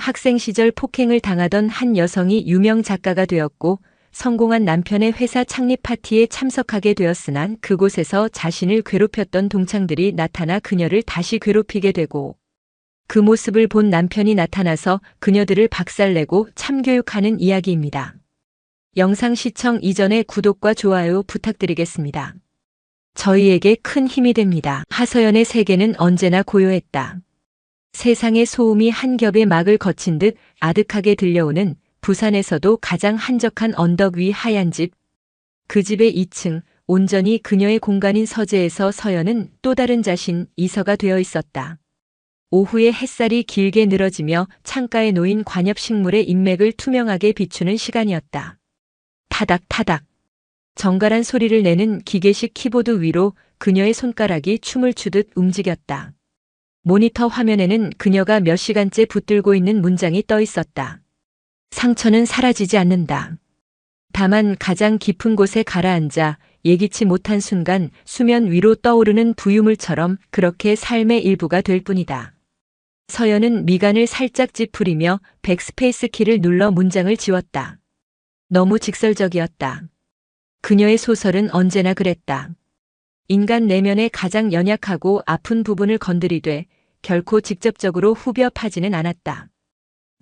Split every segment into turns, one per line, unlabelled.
학생 시절 폭행을 당하던 한 여성이 유명 작가가 되었고 성공한 남편의 회사 창립 파티에 참석하게 되었으나 그곳에서 자신을 괴롭혔던 동창들이 나타나 그녀를 다시 괴롭히게 되고 그 모습을 본 남편이 나타나서 그녀들을 박살내고 참교육하는 이야기입니다. 영상 시청 이전에 구독과 좋아요 부탁드리겠습니다. 저희에게 큰 힘이 됩니다. 하서연의 세계는 언제나 고요했다. 세상의 소음이 한 겹의 막을 거친 듯 아득하게 들려오는 부산에서도 가장 한적한 언덕 위 하얀 집. 그 집의 2층, 온전히 그녀의 공간인 서재에서 서연은 또 다른 자신, 이서가 되어 있었다. 오후에 햇살이 길게 늘어지며 창가에 놓인 관엽식물의 인맥을 투명하게 비추는 시간이었다. 타닥타닥. 정갈한 소리를 내는 기계식 키보드 위로 그녀의 손가락이 춤을 추듯 움직였다. 모니터 화면에는 그녀가 몇 시간째 붙들고 있는 문장이 떠 있었다. 상처는 사라지지 않는다. 다만 가장 깊은 곳에 가라앉아 예기치 못한 순간 수면 위로 떠오르는 부유물처럼 그렇게 삶의 일부가 될 뿐이다. 서연은 미간을 살짝 찌푸리며 백스페이스 키를 눌러 문장을 지웠다. 너무 직설적이었다. 그녀의 소설은 언제나 그랬다. 인간 내면의 가장 연약하고 아픈 부분을 건드리되 결코 직접적으로 후벼 파지는 않았다.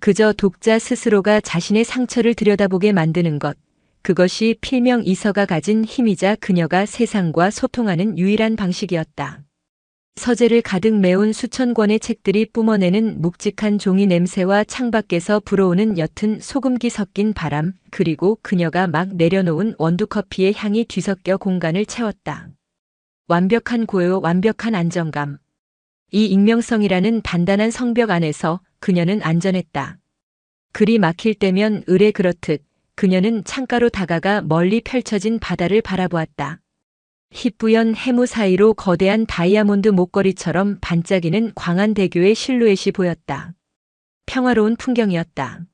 그저 독자 스스로가 자신의 상처를 들여다보게 만드는 것, 그것이 필명 이서가 가진 힘이자 그녀가 세상과 소통하는 유일한 방식이었다. 서재를 가득 메운 수천 권의 책들이 뿜어내는 묵직한 종이 냄새와 창밖에서 불어오는 옅은 소금기 섞인 바람, 그리고 그녀가 막 내려놓은 원두커피의 향이 뒤섞여 공간을 채웠다. 완벽한 고요, 완벽한 안정감. 이 익명성이라는 단단한 성벽 안에서 그녀는 안전했다. 글이 막힐 때면 을에 그렇듯 그녀는 창가로 다가가 멀리 펼쳐진 바다를 바라보았다. 희뿌연 해무 사이로 거대한 다이아몬드 목걸이처럼 반짝이는 광안대교의 실루엣이 보였다. 평화로운 풍경이었다.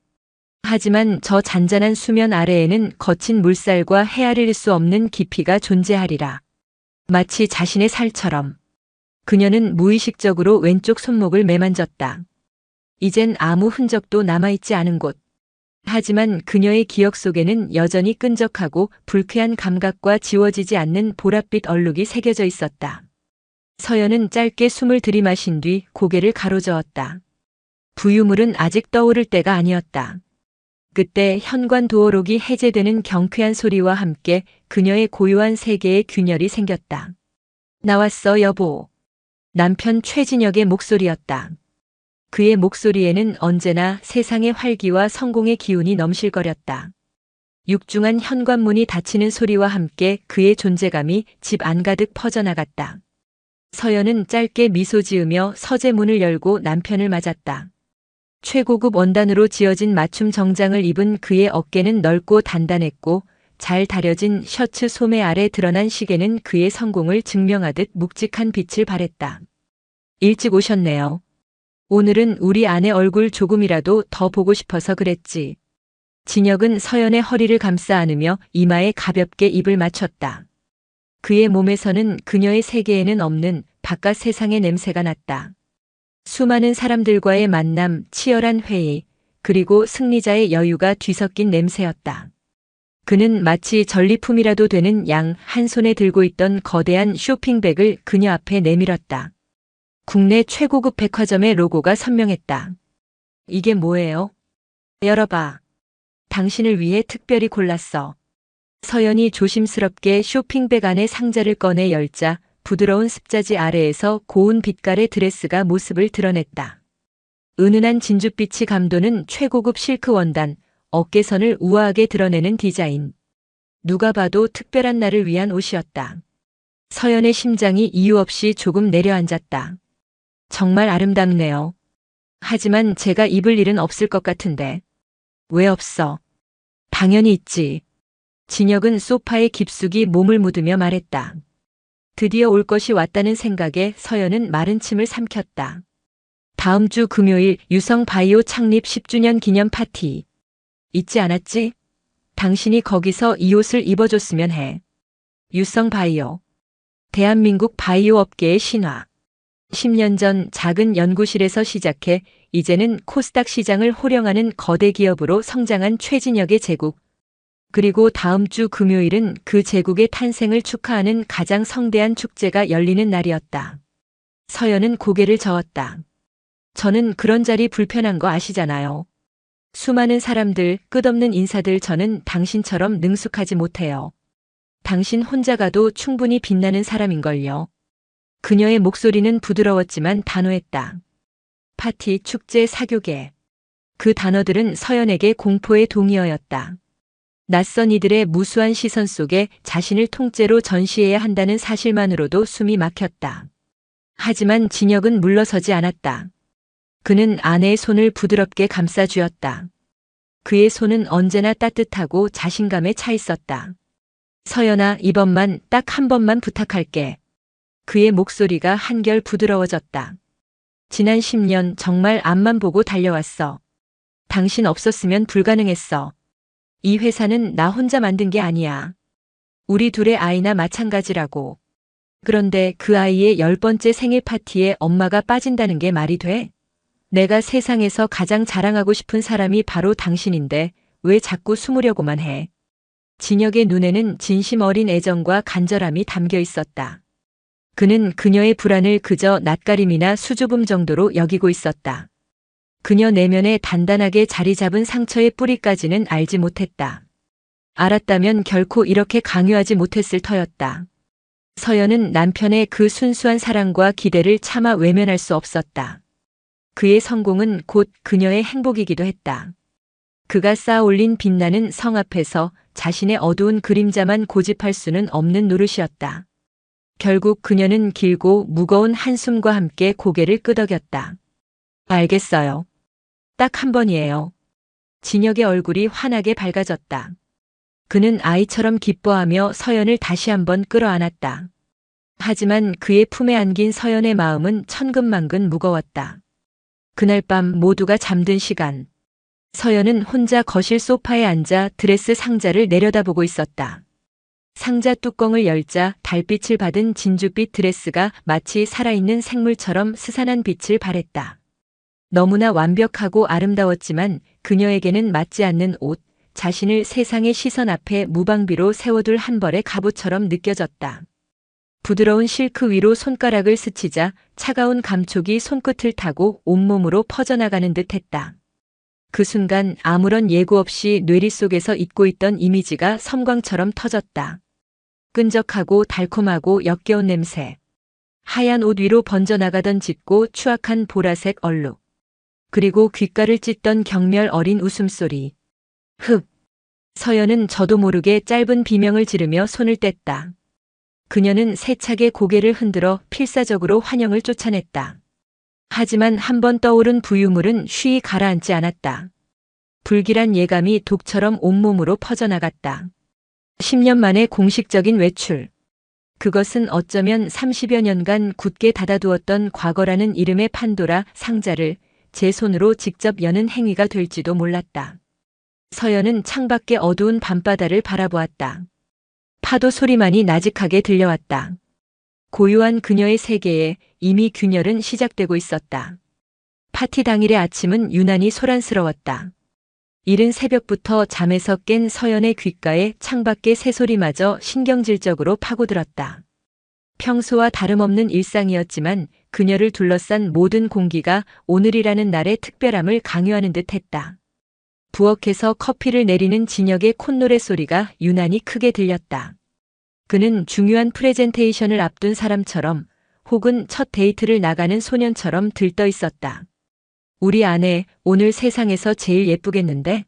하지만 저 잔잔한 수면 아래에는 거친 물살과 헤아릴 수 없는 깊이가 존재하리라. 마치 자신의 살처럼. 그녀는 무의식적으로 왼쪽 손목을 매만졌다. 이젠 아무 흔적도 남아있지 않은 곳. 하지만 그녀의 기억 속에는 여전히 끈적하고 불쾌한 감각과 지워지지 않는 보랏빛 얼룩이 새겨져 있었다. 서연은 짧게 숨을 들이마신 뒤 고개를 가로저었다. 부유물은 아직 떠오를 때가 아니었다. 그때 현관 도어록이 해제되는 경쾌한 소리와 함께 그녀의 고요한 세계에 균열이 생겼다. 나왔어, 여보. 남편 최진혁의 목소리였다. 그의 목소리에는 언제나 세상의 활기와 성공의 기운이 넘실거렸다. 육중한 현관문이 닫히는 소리와 함께 그의 존재감이 집 안가득 퍼져나갔다. 서연은 짧게 미소 지으며 서재 문을 열고 남편을 맞았다. 최고급 원단으로 지어진 맞춤 정장을 입은 그의 어깨는 넓고 단단했고 잘 다려진 셔츠 소매 아래 드러난 시계는 그의 성공을 증명하듯 묵직한 빛을 발했다. 일찍 오셨네요. 오늘은 우리 아내 얼굴 조금이라도 더 보고 싶어서 그랬지. 진혁은 서연의 허리를 감싸 안으며 이마에 가볍게 입을 맞췄다. 그의 몸에서는 그녀의 세계에는 없는 바깥 세상의 냄새가 났다. 수많은 사람들과의 만남, 치열한 회의, 그리고 승리자의 여유가 뒤섞인 냄새였다. 그는 마치 전리품이라도 되는 양 한 손에 들고 있던 거대한 쇼핑백을 그녀 앞에 내밀었다. 국내 최고급 백화점의 로고가 선명했다. 이게 뭐예요? 열어봐. 당신을 위해 특별히 골랐어. 서연이 조심스럽게 쇼핑백 안에 상자를 꺼내 열자 부드러운 습자지 아래에서 고운 빛깔의 드레스가 모습을 드러냈다. 은은한 진주빛이 감도는 최고급 실크 원단, 어깨선을 우아하게 드러내는 디자인. 누가 봐도 특별한 날을 위한 옷이었다. 서연의 심장이 이유 없이 조금 내려앉았다. 정말 아름답네요. 하지만 제가 입을 일은 없을 것 같은데. 왜 없어? 당연히 있지. 진혁은 소파에 깊숙이 몸을 묻으며 말했다. 드디어 올 것이 왔다는 생각에 서연은 마른 침을 삼켰다. 다음 주 금요일 유성바이오 창립 10주년 기념 파티. 잊지 않았지? 당신이 거기서 이 옷을 입어줬으면 해. 유성바이오. 대한민국 바이오 업계의 신화. 10년 전 작은 연구실에서 시작해 이제는 코스닥 시장을 호령하는 거대 기업으로 성장한 최진혁의 제국. 그리고 다음 주 금요일은 그 제국의 탄생을 축하하는 가장 성대한 축제가 열리는 날이었다. 서연은 고개를 저었다. 저는 그런 자리 불편한 거 아시잖아요. 수많은 사람들, 끝없는 인사들 저는 당신처럼 능숙하지 못해요. 당신 혼자 가도 충분히 빛나는 사람인걸요. 그녀의 목소리는 부드러웠지만 단호했다. 파티, 축제, 사교계. 그 단어들은 서연에게 공포의 동의어였다. 낯선 이들의 무수한 시선 속에 자신을 통째로 전시해야 한다는 사실만으로도 숨이 막혔다. 하지만 진혁은 물러서지 않았다. 그는 아내의 손을 부드럽게 감싸주었다. 그의 손은 언제나 따뜻하고 자신감에 차 있었다. 서연아, 이번만, 딱 한 번만 부탁할게. 그의 목소리가 한결 부드러워졌다. 지난 10년 정말 앞만 보고 달려왔어. 당신 없었으면 불가능했어. 이 회사는 나 혼자 만든 게 아니야. 우리 둘의 아이나 마찬가지라고. 그런데 그 아이의 10번째 생일 파티에 엄마가 빠진다는 게 말이 돼? 내가 세상에서 가장 자랑하고 싶은 사람이 바로 당신인데 왜 자꾸 숨으려고만 해? 진혁의 눈에는 진심 어린 애정과 간절함이 담겨 있었다. 그는 그녀의 불안을 그저 낯가림이나 수줍음 정도로 여기고 있었다. 그녀 내면에 단단하게 자리 잡은 상처의 뿌리까지는 알지 못했다. 알았다면 결코 이렇게 강요하지 못했을 터였다. 서연은 남편의 그 순수한 사랑과 기대를 차마 외면할 수 없었다. 그의 성공은 곧 그녀의 행복이기도 했다. 그가 쌓아올린 빛나는 성 앞에서 자신의 어두운 그림자만 고집할 수는 없는 노릇이었다. 결국 그녀는 길고 무거운 한숨과 함께 고개를 끄덕였다. 알겠어요. 딱 한 번이에요. 진혁의 얼굴이 환하게 밝아졌다. 그는 아이처럼 기뻐하며 서연을 다시 한번 끌어안았다. 하지만 그의 품에 안긴 서연의 마음은 천근만근 무거웠다. 그날 밤 모두가 잠든 시간. 서연은 혼자 거실 소파에 앉아 드레스 상자를 내려다보고 있었다. 상자 뚜껑을 열자 달빛을 받은 진주빛 드레스가 마치 살아있는 생물처럼 스산한 빛을 발했다. 너무나 완벽하고 아름다웠지만 그녀에게는 맞지 않는 옷, 자신을 세상의 시선 앞에 무방비로 세워둘 한 벌의 갑옷처럼 느껴졌다. 부드러운 실크 위로 손가락을 스치자 차가운 감촉이 손끝을 타고 온몸으로 퍼져나가는 듯 했다. 그 순간 아무런 예고 없이 뇌리 속에서 잊고 있던 이미지가 섬광처럼 터졌다. 끈적하고 달콤하고 역겨운 냄새. 하얀 옷 위로 번져나가던 짙고 추악한 보라색 얼룩. 그리고 귓가를 찢던 경멸 어린 웃음소리. 흡. 서연은 저도 모르게 짧은 비명을 지르며 손을 뗐다. 그녀는 세차게 고개를 흔들어 필사적으로 환영을 쫓아냈다. 하지만 한번 떠오른 부유물은 쉬이 가라앉지 않았다. 불길한 예감이 독처럼 온몸으로 퍼져나갔다. 10년 만에 공식적인 외출. 그것은 어쩌면 30여 년간 굳게 닫아두었던 과거라는 이름의 판도라 상자를 제 손으로 직접 여는 행위가 될지도 몰랐다. 서연은 창밖의 어두운 밤바다를 바라보았다. 파도 소리만이 나직하게 들려왔다. 고요한 그녀의 세계에 이미 균열은 시작되고 있었다. 파티 당일의 아침은 유난히 소란스러웠다. 이른 새벽부터 잠에서 깬 서연의 귓가에 창밖의 새소리마저 신경질적으로 파고들었다. 평소와 다름없는 일상이었지만 그녀를 둘러싼 모든 공기가 오늘이라는 날의 특별함을 강요하는 듯 했다. 부엌에서 커피를 내리는 진혁의 콧노래 소리가 유난히 크게 들렸다. 그는 중요한 프레젠테이션을 앞둔 사람처럼 혹은 첫 데이트를 나가는 소년처럼 들떠 있었다. 우리 아내 오늘 세상에서 제일 예쁘겠는데?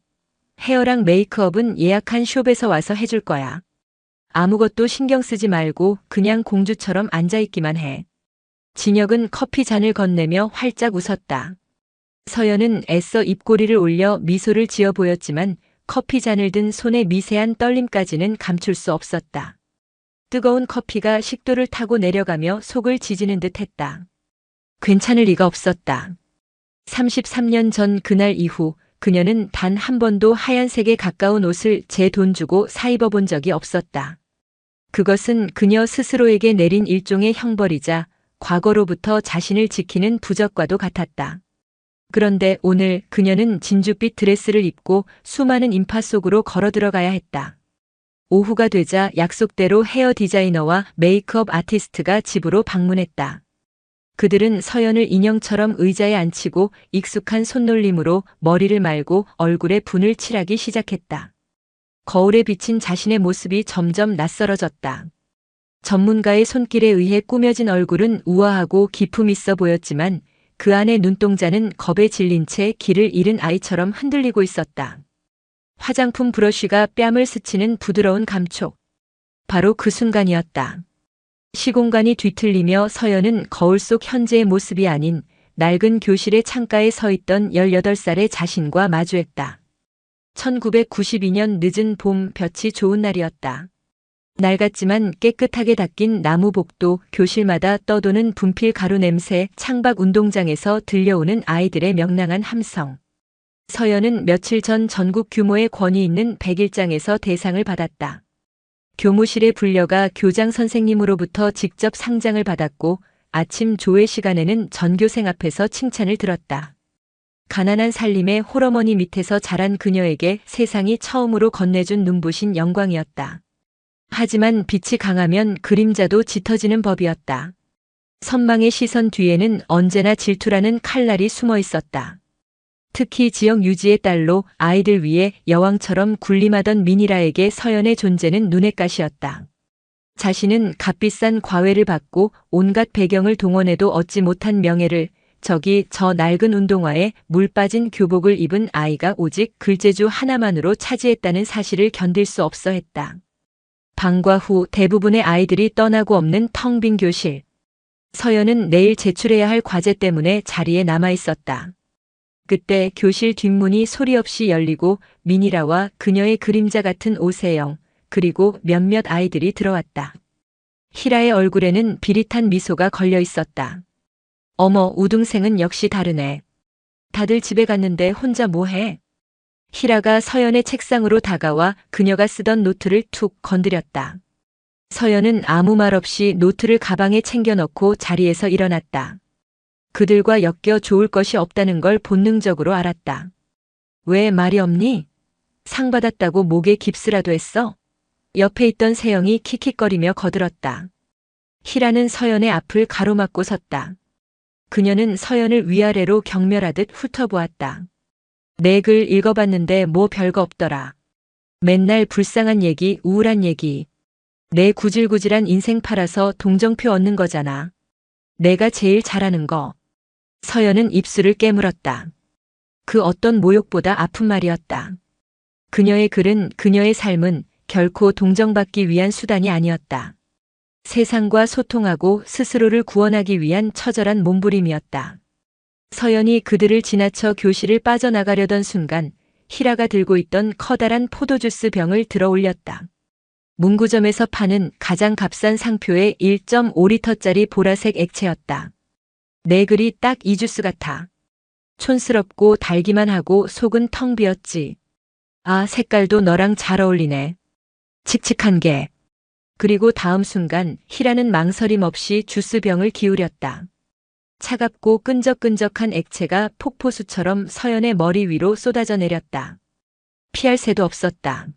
헤어랑 메이크업은 예약한 숍에서 와서 해줄 거야. 아무것도 신경 쓰지 말고 그냥 공주처럼 앉아있기만 해. 진혁은 커피 잔을 건네며 활짝 웃었다. 서연은 애써 입꼬리를 올려 미소를 지어 보였지만 커피 잔을 든 손의 미세한 떨림까지는 감출 수 없었다. 뜨거운 커피가 식도를 타고 내려가며 속을 지지는 듯 했다. 괜찮을 리가 없었다. 33년 전 그날 이후 그녀는 단 한 번도 하얀색에 가까운 옷을 제 돈 주고 사 입어본 적이 없었다. 그것은 그녀 스스로에게 내린 일종의 형벌이자 과거로부터 자신을 지키는 부적과도 같았다. 그런데 오늘 그녀는 진주빛 드레스를 입고 수많은 인파 속으로 걸어 들어가야 했다. 오후가 되자 약속대로 헤어 디자이너와 메이크업 아티스트가 집으로 방문했다. 그들은 서연을 인형처럼 의자에 앉히고 익숙한 손놀림으로 머리를 말고 얼굴에 분을 칠하기 시작했다. 거울에 비친 자신의 모습이 점점 낯설어졌다. 전문가의 손길에 의해 꾸며진 얼굴은 우아하고 기품 있어 보였지만 그 안의 눈동자는 겁에 질린 채 길을 잃은 아이처럼 흔들리고 있었다. 화장품 브러쉬가 뺨을 스치는 부드러운 감촉. 바로 그 순간이었다. 시공간이 뒤틀리며 서연은 거울 속 현재의 모습이 아닌 낡은 교실의 창가에 서 있던 18살의 자신과 마주했다. 1992년 늦은 봄 볕이 좋은 날이었다. 낡았지만 깨끗하게 닦인 나무 복도, 교실마다 떠도는 분필 가루 냄새, 창밖 운동장에서 들려오는 아이들의 명랑한 함성. 서연은 며칠 전 전국 규모의 권위 있는 100일장에서 대상을 받았다. 교무실에 불려가 교장 선생님으로부터 직접 상장을 받았고 아침 조회 시간에는 전교생 앞에서 칭찬을 들었다. 가난한 살림의 홀어머니 밑에서 자란 그녀에게 세상이 처음으로 건네준 눈부신 영광이었다. 하지만 빛이 강하면 그림자도 짙어지는 법이었다. 선망의 시선 뒤에는 언제나 질투라는 칼날이 숨어 있었다. 특히 지역 유지의 딸로 아이들 위해 여왕처럼 군림하던 미니라에게 서연의 존재는 눈엣 가시였다. 자신은 값비싼 과외를 받고 온갖 배경을 동원해도 얻지 못한 명예를, 저기 저 낡은 운동화에 물 빠진 교복을 입은 아이가 오직 글재주 하나만으로 차지했다는 사실을 견딜 수 없어 했다. 방과 후 대부분의 아이들이 떠나고 없는 텅 빈 교실. 서연은 내일 제출해야 할 과제 때문에 자리에 남아 있었다. 그때 교실 뒷문이 소리 없이 열리고 미니라와 그녀의 그림자 같은 오세영, 그리고 몇몇 아이들이 들어왔다. 희라의 얼굴에는 비릿한 미소가 걸려 있었다. 어머, 우등생은 역시 다르네. 다들 집에 갔는데 혼자 뭐해? 희라가 서연의 책상으로 다가와 그녀가 쓰던 노트를 툭 건드렸다. 서연은 아무 말 없이 노트를 가방에 챙겨 넣고 자리에서 일어났다. 그들과 엮여 좋을 것이 없다는 걸 본능적으로 알았다. 왜 말이 없니? 상 받았다고 목에 깁스라도 했어? 옆에 있던 세영이 킥킥거리며 거들었다. 희라는 서연의 앞을 가로막고 섰다. 그녀는 서연을 위아래로 경멸하듯 훑어보았다. 내 글 읽어봤는데 뭐 별거 없더라. 맨날 불쌍한 얘기, 우울한 얘기. 내 구질구질한 인생 팔아서 동정표 얻는 거잖아. 내가 제일 잘하는 거. 서연은 입술을 깨물었다. 그 어떤 모욕보다 아픈 말이었다. 그녀의 글은, 그녀의 삶은 결코 동정받기 위한 수단이 아니었다. 세상과 소통하고 스스로를 구원하기 위한 처절한 몸부림이었다. 서연이 그들을 지나쳐 교실을 빠져나가려던 순간 희라가 들고 있던 커다란 포도주스 병을 들어 올렸다. 문구점에서 파는 가장 값싼 상표의 1.5리터짜리 보라색 액체였다. 내 글이 딱 이 주스 같아. 촌스럽고 달기만 하고 속은 텅 비었지. 아, 색깔도 너랑 잘 어울리네. 칙칙한 게. 그리고 다음 순간 희라는 망설임 없이 주스병을 기울였다. 차갑고 끈적끈적한 액체가 폭포수처럼 서연의 머리 위로 쏟아져 내렸다. 피할 새도 없었다.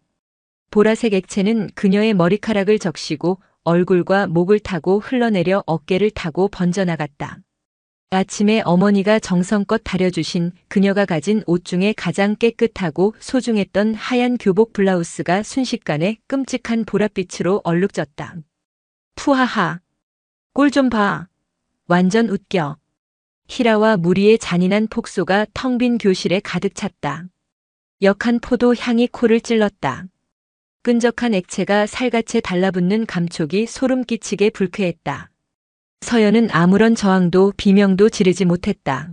보라색 액체는 그녀의 머리카락을 적시고 얼굴과 목을 타고 흘러내려 어깨를 타고 번져나갔다. 아침에 어머니가 정성껏 다려주신 그녀가 가진 옷 중에 가장 깨끗하고 소중했던 하얀 교복 블라우스가 순식간에 끔찍한 보랏빛으로 얼룩졌다. 푸하하. 꼴 좀 봐. 완전 웃겨. 희라와 무리의 잔인한 폭소가 텅 빈 교실에 가득 찼다. 역한 포도 향이 코를 찔렀다. 끈적한 액체가 살갗에 달라붙는 감촉이 소름 끼치게 불쾌했다. 서연은 아무런 저항도 비명도 지르지 못했다.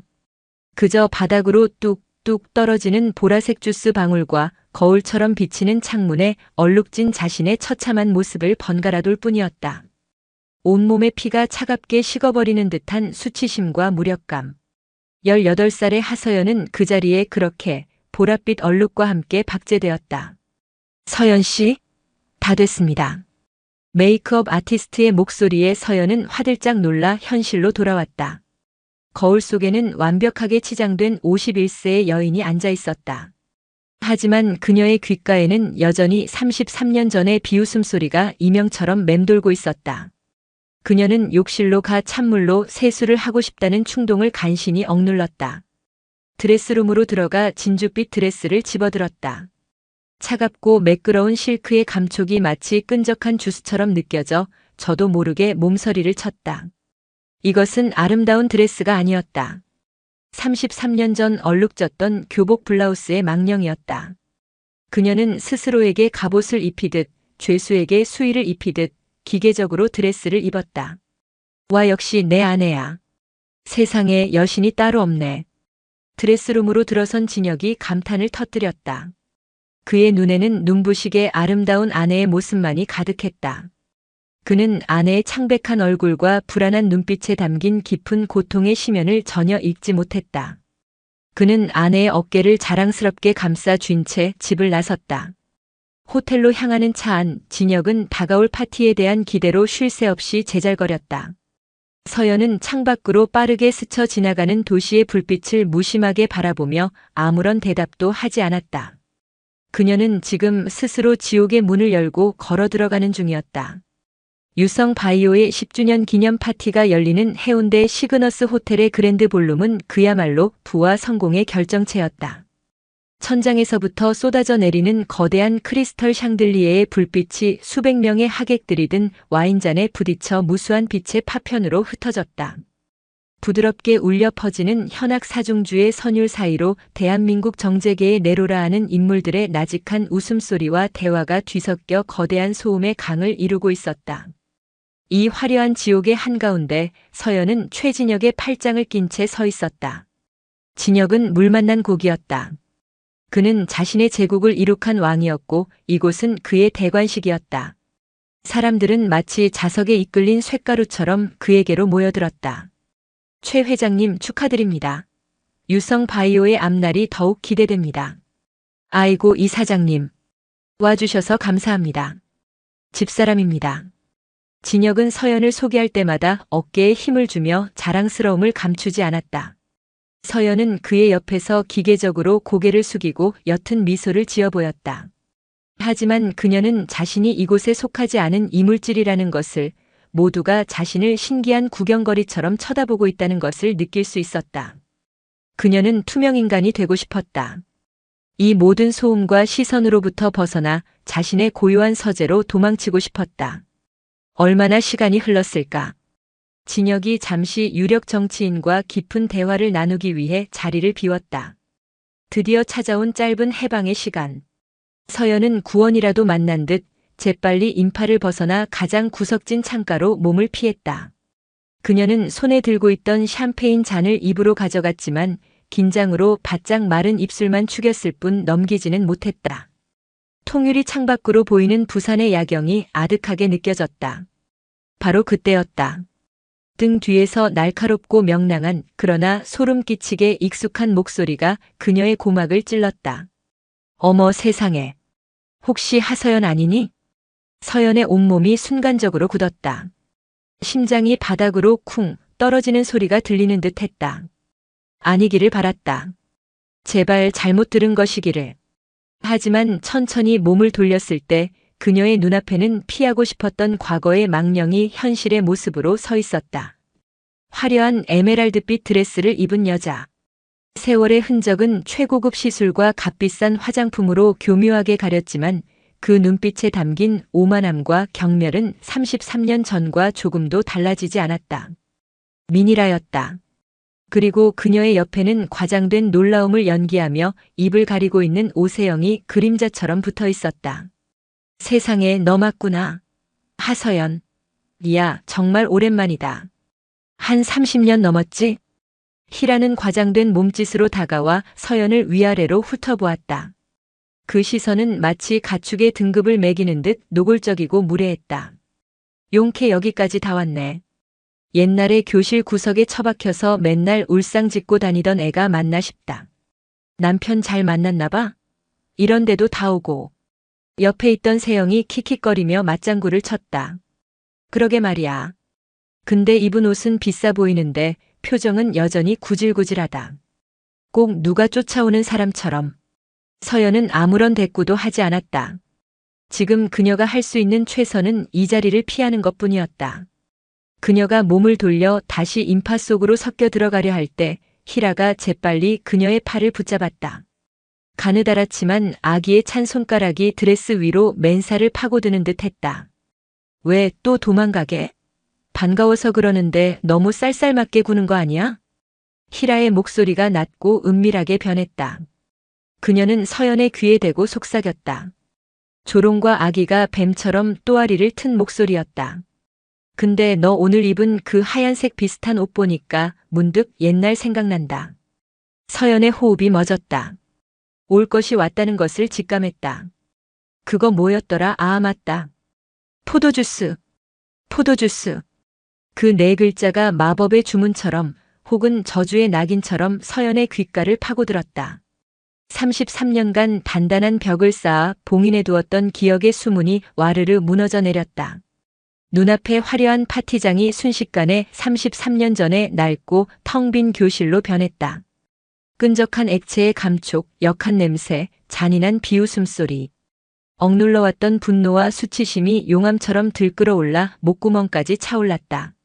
그저 바닥으로 뚝뚝 떨어지는 보라색 주스 방울과 거울처럼 비치는 창문에 얼룩진 자신의 처참한 모습을 번갈아 돌 뿐이었다. 온몸의 피가 차갑게 식어버리는 듯한 수치심과 무력감. 18살의 하서연은 그 자리에 그렇게 보랏빛 얼룩과 함께 박제되었다. 서연 씨, 다 됐습니다. 메이크업 아티스트의 목소리에 서연은 화들짝 놀라 현실로 돌아왔다. 거울 속에는 완벽하게 치장된 51세의 여인이 앉아 있었다. 하지만 그녀의 귓가에는 여전히 33년 전의 비웃음 소리가 이명처럼 맴돌고 있었다. 그녀는 욕실로 가 찬물로 세수를 하고 싶다는 충동을 간신히 억눌렀다. 드레스룸으로 들어가 진주빛 드레스를 집어들었다. 차갑고 매끄러운 실크의 감촉이 마치 끈적한 주스처럼 느껴져 저도 모르게 몸서리를 쳤다. 이것은 아름다운 드레스가 아니었다. 33년 전 얼룩졌던 교복 블라우스의 망령이었다. 그녀는 스스로에게 갑옷을 입히듯 죄수에게 수의를 입히듯 기계적으로 드레스를 입었다. 와, 역시 내 아내야. 세상에 여신이 따로 없네. 드레스룸으로 들어선 진혁이 감탄을 터뜨렸다. 그의 눈에는 눈부시게 아름다운 아내의 모습만이 가득했다. 그는 아내의 창백한 얼굴과 불안한 눈빛에 담긴 깊은 고통의 심연을 전혀 읽지 못했다. 그는 아내의 어깨를 자랑스럽게 감싸 쥔 채 집을 나섰다. 호텔로 향하는 차 안 진혁은 다가올 파티에 대한 기대로 쉴 새 없이 제잘거렸다. 서연은 창밖으로 빠르게 스쳐 지나가는 도시의 불빛을 무심하게 바라보며 아무런 대답도 하지 않았다. 그녀는 지금 스스로 지옥의 문을 열고 걸어 들어가는 중이었다. 유성 바이오의 10주년 기념 파티가 열리는 해운대 시그너스 호텔의 그랜드 볼룸은 그야말로 부와 성공의 결정체였다. 천장에서부터 쏟아져 내리는 거대한 크리스털 샹들리에의 불빛이 수백 명의 하객들이 든 와인잔에 부딪혀 무수한 빛의 파편으로 흩어졌다. 부드럽게 울려 퍼지는 현악 사중주의 선율 사이로 대한민국 정재계에 내로라 하는 인물들의 나직한 웃음소리와 대화가 뒤섞여 거대한 소음의 강을 이루고 있었다. 이 화려한 지옥의 한가운데 서연은 최진혁의 팔짱을 낀 채 서 있었다. 진혁은 물 만난 고기였다. 그는 자신의 제국을 이룩한 왕이었고 이곳은 그의 대관식이었다. 사람들은 마치 자석에 이끌린 쇳가루처럼 그에게로 모여들었다. 최 회장님 축하드립니다. 유성 바이오의 앞날이 더욱 기대됩니다. 아이고 이 사장님. 와주셔서 감사합니다. 집사람입니다. 진혁은 서연을 소개할 때마다 어깨에 힘을 주며 자랑스러움을 감추지 않았다. 서연은 그의 옆에서 기계적으로 고개를 숙이고 옅은 미소를 지어 보였다. 하지만 그녀는 자신이 이곳에 속하지 않은 이물질이라는 것을, 모두가 자신을 신기한 구경거리처럼 쳐다보고 있다는 것을 느낄 수 있었다. 그녀는 투명인간이 되고 싶었다. 이 모든 소음과 시선으로부터 벗어나 자신의 고요한 서재로 도망치고 싶었다. 얼마나 시간이 흘렀을까? 진혁이 잠시 유력 정치인과 깊은 대화를 나누기 위해 자리를 비웠다. 드디어 찾아온 짧은 해방의 시간. 서연은 구원이라도 만난 듯 재빨리 인파를 벗어나 가장 구석진 창가로 몸을 피했다. 그녀는 손에 들고 있던 샴페인 잔을 입으로 가져갔지만 긴장으로 바짝 마른 입술만 축였을 뿐 넘기지는 못했다. 통유리 창밖으로 보이는 부산의 야경이 아득하게 느껴졌다. 바로 그때였다. 등 뒤에서 날카롭고 명랑한 그러나 소름 끼치게 익숙한 목소리가 그녀의 고막을 찔렀다. 어머 세상에. 혹시 하서연 아니니? 서연의 온몸이 순간적으로 굳었다. 심장이 바닥으로 쿵 떨어지는 소리가 들리는 듯 했다. 아니기를 바랐다. 제발 잘못 들은 것이기를. 하지만 천천히 몸을 돌렸을 때 그녀의 눈앞에는 피하고 싶었던 과거의 망령이 현실의 모습으로 서 있었다. 화려한 에메랄드빛 드레스를 입은 여자. 세월의 흔적은 최고급 시술과 값비싼 화장품으로 교묘하게 가렸지만 그 눈빛에 담긴 오만함과 경멸은 33년 전과 조금도 달라지지 않았다. 미니라였다. 그리고 그녀의 옆에는 과장된 놀라움을 연기하며 입을 가리고 있는 오세영이 그림자처럼 붙어 있었다. 세상에 너 맞구나. 하서연. 이야 정말 오랜만이다. 한 30년 넘었지? 희라는 과장된 몸짓으로 다가와 서연을 위아래로 훑어보았다. 그 시선은 마치 가축의 등급을 매기는 듯 노골적이고 무례했다. 용케 여기까지 다 왔네. 옛날에 교실 구석에 처박혀서 맨날 울상짓고 다니던 애가 맞나 싶다. 남편 잘 만났나 봐? 이런데도 다 오고. 옆에 있던 세영이 킥킥거리며 맞장구를 쳤다. 그러게 말이야. 근데 입은 옷은 비싸 보이는데 표정은 여전히 구질구질하다. 꼭 누가 쫓아오는 사람처럼. 서연은 아무런 대꾸도 하지 않았다. 지금 그녀가 할 수 있는 최선은 이 자리를 피하는 것뿐이었다. 그녀가 몸을 돌려 다시 인파 속으로 섞여 들어가려 할 때 희라가 재빨리 그녀의 팔을 붙잡았다. 가느다랗지만 아기의 찬 손가락이 드레스 위로 맨살을 파고드는 듯 했다. 왜 또 도망가게? 반가워서 그러는데 너무 쌀쌀맞게 구는 거 아니야? 희라의 목소리가 낮고 은밀하게 변했다. 그녀는 서연의 귀에 대고 속삭였다. 조롱과 아기가 뱀처럼 또아리를 튼 목소리였다. 근데 너 오늘 입은 그 하얀색 비슷한 옷 보니까 문득 옛날 생각난다. 서연의 호흡이 멎었다. 올 것이 왔다는 것을 직감했다. 그거 뭐였더라? 아, 맞다. 포도주스. 포도주스. 그 네 글자가 마법의 주문처럼 혹은 저주의 낙인처럼 서연의 귓가를 파고들었다. 33년간 단단한 벽을 쌓아 봉인해 두었던 기억의 수문이 와르르 무너져 내렸다. 눈앞의 화려한 파티장이 순식간에 33년 전에 낡고 텅 빈 교실로 변했다. 끈적한 액체의 감촉, 역한 냄새, 잔인한 비웃음 소리. 억눌러왔던 분노와 수치심이 용암처럼 들끓어올라 목구멍까지 차올랐다.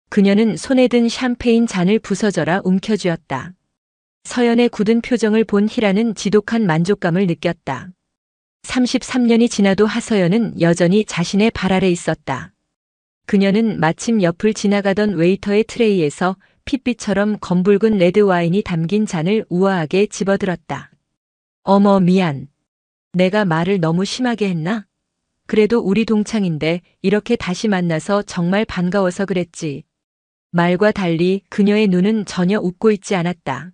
그녀는 손에 든 샴페인 잔을 부서져라 움켜쥐었다. 서연의 굳은 표정을 본 희라는 지독한 만족감을 느꼈다. 33년이 지나도 하서연은 여전히 자신의 발 아래 있었다. 그녀는 마침 옆을 지나가던 웨이터의 트레이에서 핏빛처럼 검붉은 레드와인이 담긴 잔을 우아하게 집어들었다. 어머, 미안. 내가 말을 너무 심하게 했나? 그래도 우리 동창인데 이렇게 다시 만나서 정말 반가워서 그랬지. 말과 달리 그녀의 눈은 전혀 웃고 있지 않았다.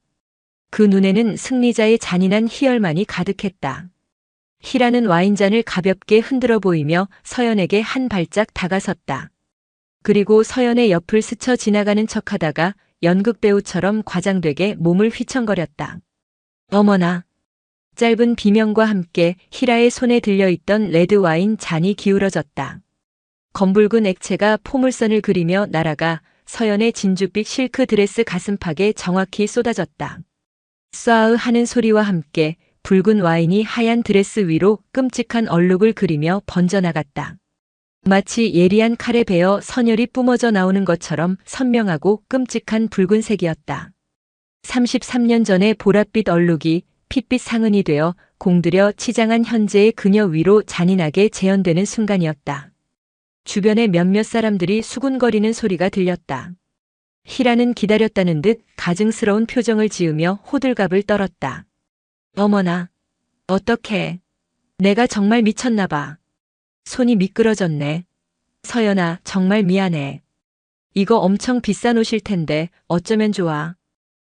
그 눈에는 승리자의 잔인한 희열만이 가득했다. 희라는 와인잔을 가볍게 흔들어 보이며 서연에게 한 발짝 다가섰다. 그리고 서연의 옆을 스쳐 지나가는 척하다가 연극배우처럼 과장되게 몸을 휘청거렸다. 어머나. 짧은 비명과 함께 희라의 손에 들려있던 레드와인 잔이 기울어졌다. 검붉은 액체가 포물선을 그리며 날아가 서연의 진주빛 실크 드레스 가슴팍에 정확히 쏟아졌다. 쏴으 하는 소리와 함께 붉은 와인이 하얀 드레스 위로 끔찍한 얼룩을 그리며 번져나갔다. 마치 예리한 칼에 베어 선혈이 뿜어져 나오는 것처럼 선명하고 끔찍한 붉은색이었다. 33년 전의 보랏빛 얼룩이 핏빛 상흔이 되어 공들여 치장한 현재의 그녀 위로 잔인하게 재현되는 순간이었다. 주변의 몇몇 사람들이 수군거리는 소리가 들렸다. 희라는 기다렸다는 듯 가증스러운 표정을 지으며 호들갑을 떨었다. 어머나, 어떡해. 내가 정말 미쳤나 봐. 손이 미끄러졌네. 서연아, 정말 미안해. 이거 엄청 비싼 옷일 텐데 어쩌면 좋아.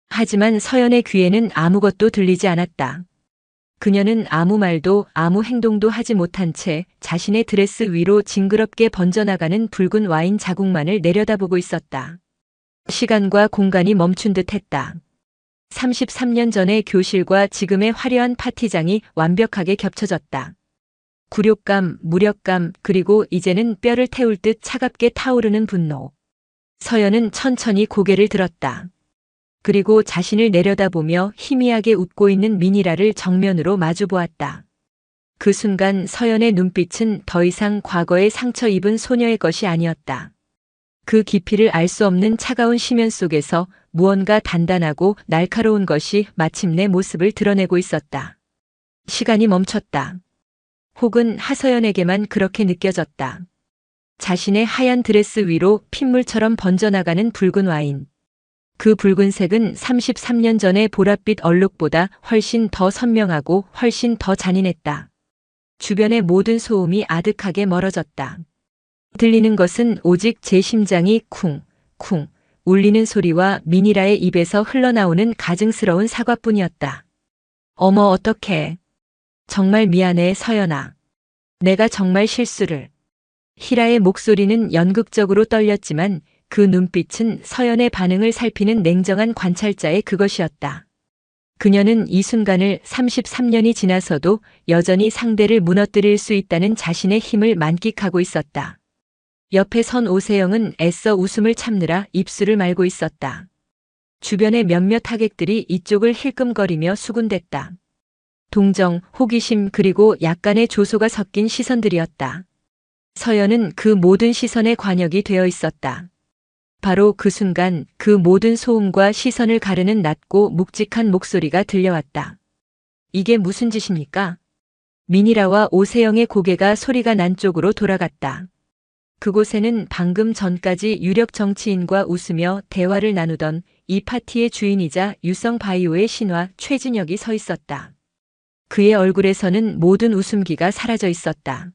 하지만 서연의 귀에는 아무것도 들리지 않았다. 그녀는 아무 말도 아무 행동도 하지 못한 채 자신의 드레스 위로 징그럽게 번져나가는 붉은 와인 자국만을 내려다보고 있었다. 시간과 공간이 멈춘 듯 했다. 33년 전의 교실과 지금의 화려한 파티장이 완벽하게 겹쳐졌다. 굴욕감, 무력감, 그리고 이제는 뼈를 태울 듯 차갑게 타오르는 분노. 서연은 천천히 고개를 들었다. 그리고 자신을 내려다보며 희미하게 웃고 있는 미니라를 정면으로 마주보았다. 그 순간 서연의 눈빛은 더 이상 과거에 상처 입은 소녀의 것이 아니었다. 그 깊이를 알 수 없는 차가운 심연 속에서 무언가 단단하고 날카로운 것이 마침내 모습을 드러내고 있었다. 시간이 멈췄다. 혹은 하서연에게만 그렇게 느껴졌다. 자신의 하얀 드레스 위로 핏물처럼 번져나가는 붉은 와인. 그 붉은색은 33년 전의 보랏빛 얼룩보다 훨씬 더 선명하고 훨씬 더 잔인했다. 주변의 모든 소음이 아득하게 멀어졌다. 들리는 것은 오직 제 심장이 쿵, 쿵 울리는 소리와 미니라의 입에서 흘러나오는 가증스러운 사과뿐이었다. 어머, 어떡해. 정말 미안해, 서연아. 내가 정말 실수를. 희라의 목소리는 연극적으로 떨렸지만 그 눈빛은 서연의 반응을 살피는 냉정한 관찰자의 그것이었다. 그녀는 이 순간을 33년이 지나서도 여전히 상대를 무너뜨릴 수 있다는 자신의 힘을 만끽하고 있었다. 옆에 선 오세영은 애써 웃음을 참느라 입술을 말고 있었다. 주변의 몇몇 하객들이 이쪽을 힐끔거리며 수군댔다. 동정, 호기심 그리고 약간의 조소가 섞인 시선들이었다. 서연은 그 모든 시선에 관역이 되어 있었다. 바로 그 순간 그 모든 소음과 시선을 가르는 낮고 묵직한 목소리가 들려왔다. 이게 무슨 짓입니까? 민이라와 오세영의 고개가 소리가 난 쪽으로 돌아갔다. 그곳에는 방금 전까지 유력 정치인과 웃으며 대화를 나누던 이 파티의 주인이자 유성바이오의 신화 최진혁이 서 있었다. 그의 얼굴에서는 모든 웃음기가 사라져 있었다.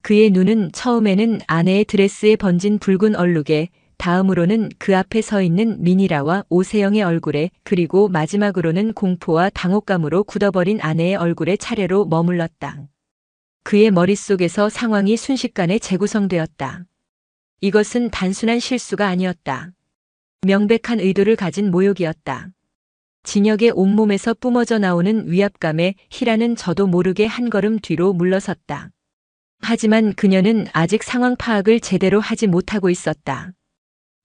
그의 눈은 처음에는 아내의 드레스에 번진 붉은 얼룩에, 다음으로는 그 앞에 서 있는 민이라와 오세영의 얼굴에, 그리고 마지막으로는 공포와 당혹감으로 굳어버린 아내의 얼굴에 차례로 머물렀다. 그의 머릿속에서 상황이 순식간에 재구성되었다. 이것은 단순한 실수가 아니었다. 명백한 의도를 가진 모욕이었다. 진혁의 온몸에서 뿜어져 나오는 위압감에 희라는 저도 모르게 한 걸음 뒤로 물러섰다. 하지만 그녀는 아직 상황 파악을 제대로 하지 못하고 있었다.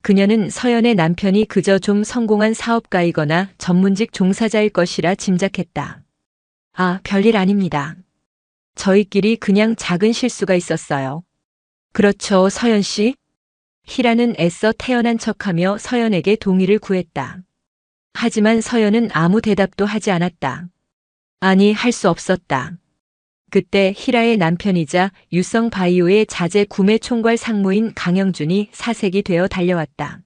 그녀는 서연의 남편이 그저 좀 성공한 사업가이거나 전문직 종사자일 것이라 짐작했다. 아, 별일 아닙니다. 저희끼리 그냥 작은 실수가 있었어요. 그렇죠, 서연 씨? 희라는 애써 태연한 척하며 서연에게 동의를 구했다. 하지만 서연은 아무 대답도 하지 않았다. 아니, 할 수 없었다. 그때 희라의 남편이자 유성바이오의 자재 구매 총괄 상무인 강영준이 사색이 되어 달려왔다.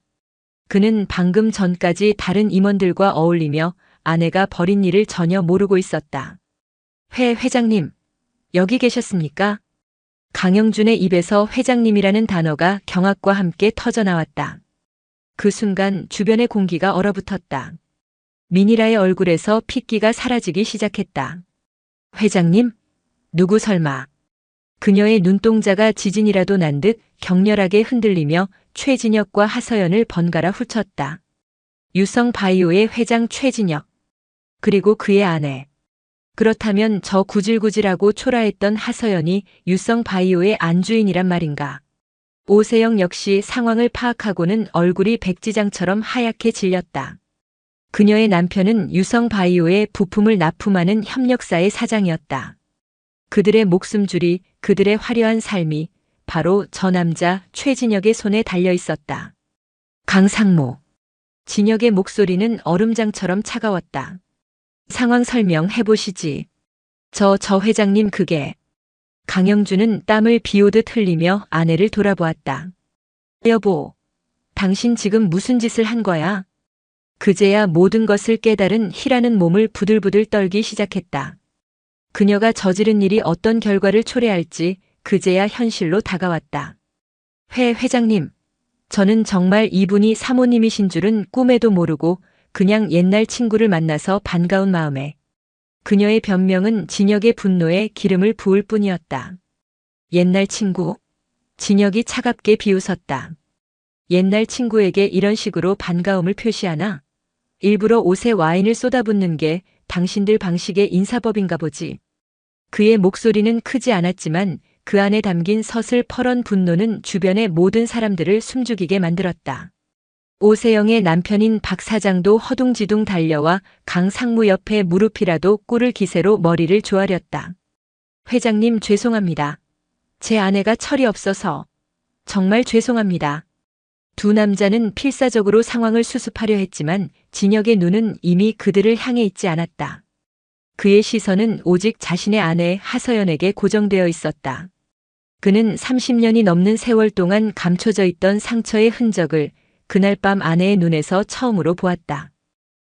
그는 방금 전까지 다른 임원들과 어울리며 아내가 벌인 일을 전혀 모르고 있었다. 회장님, 여기 계셨습니까? 강영준의 입에서 회장님이라는 단어가 경악과 함께 터져나왔다. 그 순간 주변의 공기가 얼어붙었다. 민이라의 얼굴에서 핏기가 사라지기 시작했다. 회장님? 누구 설마? 그녀의 눈동자가 지진이라도 난 듯 격렬하게 흔들리며 최진혁과 하서연을 번갈아 훑쳤다. 유성바이오의 회장 최진혁. 그리고 그의 아내. 그렇다면 저 구질구질하고 초라했던 하서연이 유성바이오의 안주인이란 말인가? 오세영 역시 상황을 파악하고는 얼굴이 백지장처럼 하얗게 질렸다. 그녀의 남편은 유성바이오의 부품을 납품하는 협력사의 사장이었다. 그들의 목숨줄이, 그들의 화려한 삶이 바로 저 남자 최진혁의 손에 달려 있었다. 강상모. 진혁의 목소리는 얼음장처럼 차가웠다. 상황 설명해 보시지. 저 회장님 그게. 강영준은 땀을 비오듯 흘리며 아내를 돌아보았다. 여보, 당신 지금 무슨 짓을 한 거야? 그제야 모든 것을 깨달은 희라는 몸을 부들부들 떨기 시작했다. 그녀가 저지른 일이 어떤 결과를 초래할지 그제야 현실로 다가왔다. 회장님, 저는 정말 이분이 사모님이신 줄은 꿈에도 모르고 그냥 옛날 친구를 만나서 반가운 마음에. 그녀의 변명은 진혁의 분노에 기름을 부을 뿐이었다. 옛날 친구? 진혁이 차갑게 비웃었다. 옛날 친구에게 이런 식으로 반가움을 표시하나? 일부러 옷에 와인을 쏟아붓는 게 당신들 방식의 인사법인가 보지. 그의 목소리는 크지 않았지만 그 안에 담긴 서슬퍼런 분노는 주변의 모든 사람들을 숨죽이게 만들었다. 오세영의 남편인 박 사장도 허둥지둥 달려와 강 상무 옆에 무릎이라도 꿇을 기세로 머리를 조아렸다. 회장님 죄송합니다. 제 아내가 철이 없어서. 정말 죄송합니다. 두 남자는 필사적으로 상황을 수습하려 했지만 진혁의 눈은 이미 그들을 향해 있지 않았다. 그의 시선은 오직 자신의 아내 하서연에게 고정되어 있었다. 그는 30년이 넘는 세월 동안 감춰져 있던 상처의 흔적을 그날 밤 아내의 눈에서 처음으로 보았다.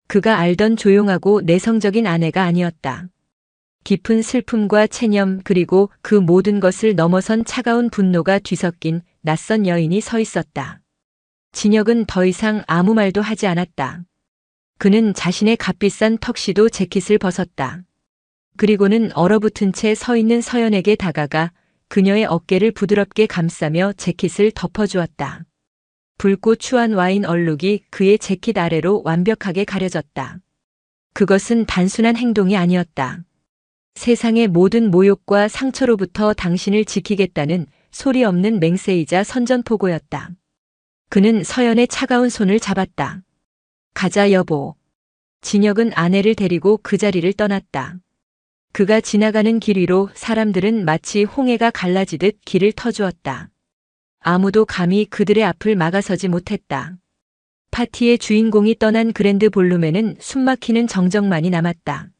그가 알던 조용하고 내성적인 아내가 아니었다. 깊은 슬픔과 체념 그리고 그 모든 것을 넘어선 차가운 분노가 뒤섞인 낯선 여인이 서 있었다. 진혁은 더 이상 아무 말도 하지 않았다. 그는 자신의 값비싼 턱시도 재킷을 벗었다. 그리고는 얼어붙은 채 서 있는 서연에게 다가가 그녀의 어깨를 부드럽게 감싸며 재킷을 덮어주었다. 붉고 추한 와인 얼룩이 그의 재킷 아래로 완벽하게 가려졌다. 그것은 단순한 행동이 아니었다. 세상의 모든 모욕과 상처로부터 당신을 지키겠다는 소리 없는 맹세이자 선전포고였다. 그는 서연의 차가운 손을 잡았다. 가자 여보. 진혁은 아내를 데리고 그 자리를 떠났다. 그가 지나가는 길 위로 사람들은 마치 홍해가 갈라지듯 길을 터주었다. 아무도 감히 그들의 앞을 막아서지 못했다. 파티의 주인공이 떠난 그랜드 볼룸에는 숨막히는 정적만이 남았다.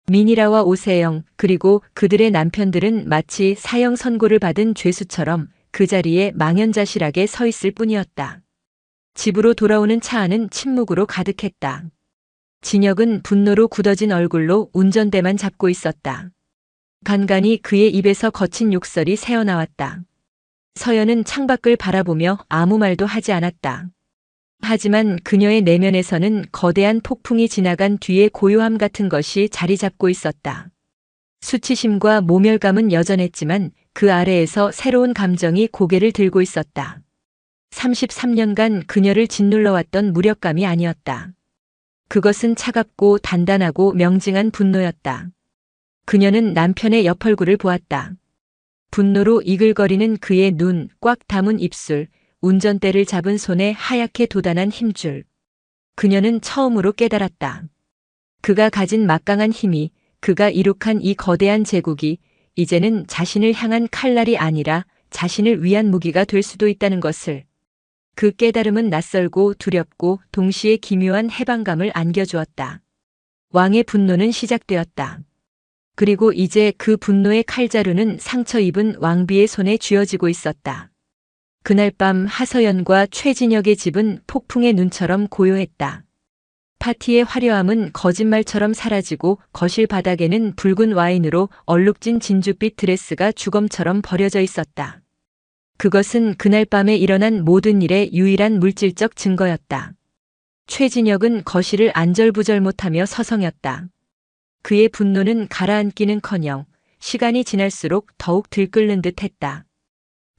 미니라와 오세영 그리고 그들의 남편들은 마치 사형 선고를 받은 죄수처럼 그 자리에 망연자실하게 서 있을 뿐이었다. 집으로 돌아오는 차 안은 침묵으로 가득했다. 진혁은 분노로 굳어진 얼굴로 운전대만 잡고 있었다. 간간히 그의 입에서 거친 욕설이 새어나왔다. 서연은 창밖을 바라보며 아무 말도 하지 않았다. 하지만 그녀의 내면에서는 거대한 폭풍이 지나간 뒤의 고요함 같은 것이 자리 잡고 있었다. 수치심과 모멸감은 여전했지만 그 아래에서 새로운 감정이 고개를 들고 있었다. 33년간 그녀를 짓눌러왔던 무력감이 아니었다. 그것은 차갑고 단단하고 명징한 분노였다. 그녀는 남편의 옆얼굴을 보았다. 분노로 이글거리는 그의 눈, 꽉 담은 입술, 운전대를 잡은 손에 하얗게 돋아난 힘줄. 그녀는 처음으로 깨달았다. 그가 가진 막강한 힘이, 그가 이룩한 이 거대한 제국이 이제는 자신을 향한 칼날이 아니라 자신을 위한 무기가 될 수도 있다는 것을. 그 깨달음은 낯설고 두렵고 동시에 기묘한 해방감을 안겨주었다. 왕의 분노는 시작되었다. 그리고 이제 그 분노의 칼자루는 상처 입은 왕비의 손에 쥐어지고 있었다. 그날 밤 하서연과 최진혁의 집은 폭풍의 눈처럼 고요했다. 파티의 화려함은 거짓말처럼 사라지고 거실 바닥에는 붉은 와인으로 얼룩진 진주빛 드레스가 주검처럼 버려져 있었다. 그것은 그날 밤에 일어난 모든 일의 유일한 물질적 증거였다. 최진혁은 거실을 안절부절 못하며 서성였다. 그의 분노는 가라앉기는커녕 시간이 지날수록 더욱 들끓는 듯 했다.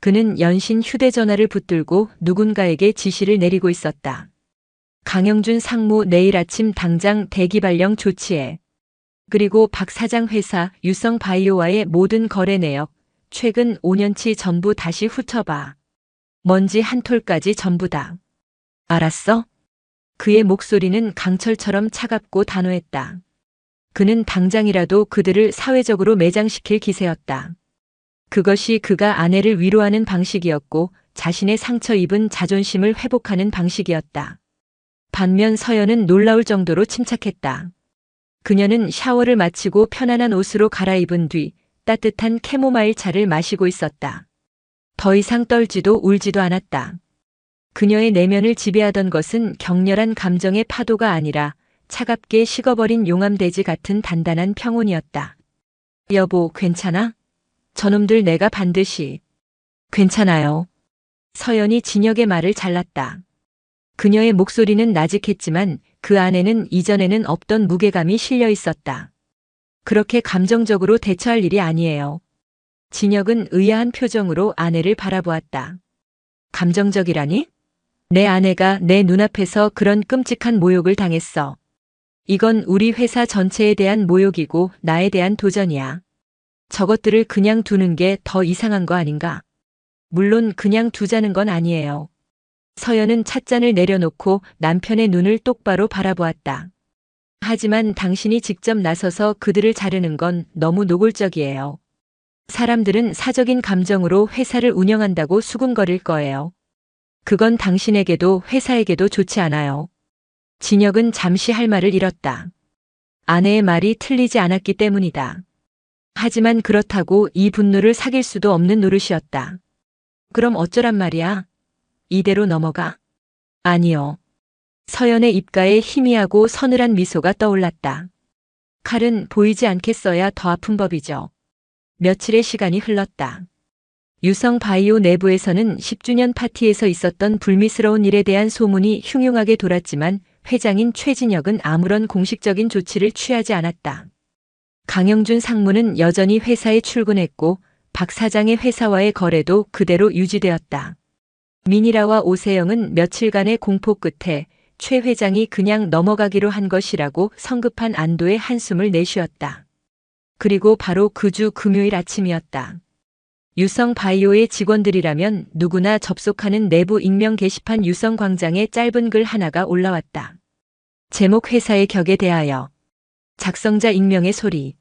그는 연신 휴대전화를 붙들고 누군가에게 지시를 내리고 있었다. 강영준 상무 내일 아침 당장 대기 발령 조치해. 그리고 박 사장 회사 유성바이오와의 모든 거래 내역, 최근 5년치 전부 다시 훑어봐. 먼지 한 톨까지 전부 다. 알았어? 그의 목소리는 강철처럼 차갑고 단호했다. 그는 당장이라도 그들을 사회적으로 매장시킬 기세였다. 그것이 그가 아내를 위로하는 방식이었고 자신의 상처 입은 자존심을 회복하는 방식이었다. 반면 서연은 놀라울 정도로 침착했다. 그녀는 샤워를 마치고 편안한 옷으로 갈아입은 뒤 따뜻한 캐모마일 차를 마시고 있었다. 더 이상 떨지도 울지도 않았다. 그녀의 내면을 지배하던 것은 격렬한 감정의 파도가 아니라 차갑게 식어버린 용암대지 같은 단단한 평온이었다. 여보, 괜찮아? 저놈들 내가 반드시. 괜찮아요. 서연이 진혁의 말을 잘랐다. 그녀의 목소리는 나직했지만 그 안에는 이전에는 없던 무게감이 실려 있었다. 그렇게 감정적으로 대처할 일이 아니에요. 진혁은 의아한 표정으로 아내를 바라보았다. 감정적이라니? 내 아내가 내 눈앞에서 그런 끔찍한 모욕을 당했어. 이건 우리 회사 전체에 대한 모욕이고 나에 대한 도전이야. 저것들을 그냥 두는 게 더 이상한 거 아닌가? 물론 그냥 두자는 건 아니에요. 서연은 찻잔을 내려놓고 남편의 눈을 똑바로 바라보았다. 하지만 당신이 직접 나서서 그들을 자르는 건 너무 노골적이에요. 사람들은 사적인 감정으로 회사를 운영한다고 수군거릴 거예요. 그건 당신에게도 회사에게도 좋지 않아요. 진혁은 잠시 할 말을 잃었다. 아내의 말이 틀리지 않았기 때문이다. 하지만 그렇다고 이 분노를 사귈 수도 없는 노릇이었다. 그럼 어쩌란 말이야? 이대로 넘어가? 아니요. 서연의 입가에 희미하고 서늘한 미소가 떠올랐다. 칼은 보이지 않겠어야 더 아픈 법이죠. 며칠의 시간이 흘렀다. 유성바이오 내부에서는 10주년 파티에서 있었던 불미스러운 일에 대한 소문이 흉흉하게 돌았지만 회장인 최진혁은 아무런 공식적인 조치를 취하지 않았다. 강영준 상무는 여전히 회사에 출근했고 박 사장의 회사와의 거래도 그대로 유지되었다. 미니라와 오세영은 며칠간의 공포 끝에 최 회장이 그냥 넘어가기로 한 것이라고 성급한 안도의 한숨을 내쉬었다. 그리고 바로 그 주 금요일 아침이었다. 유성바이오의 직원들이라면 누구나 접속하는 내부 익명 게시판 유성광장에 짧은 글 하나가 올라왔다. 제목 회사의 격에 대하여. 작성자 익명의 소리.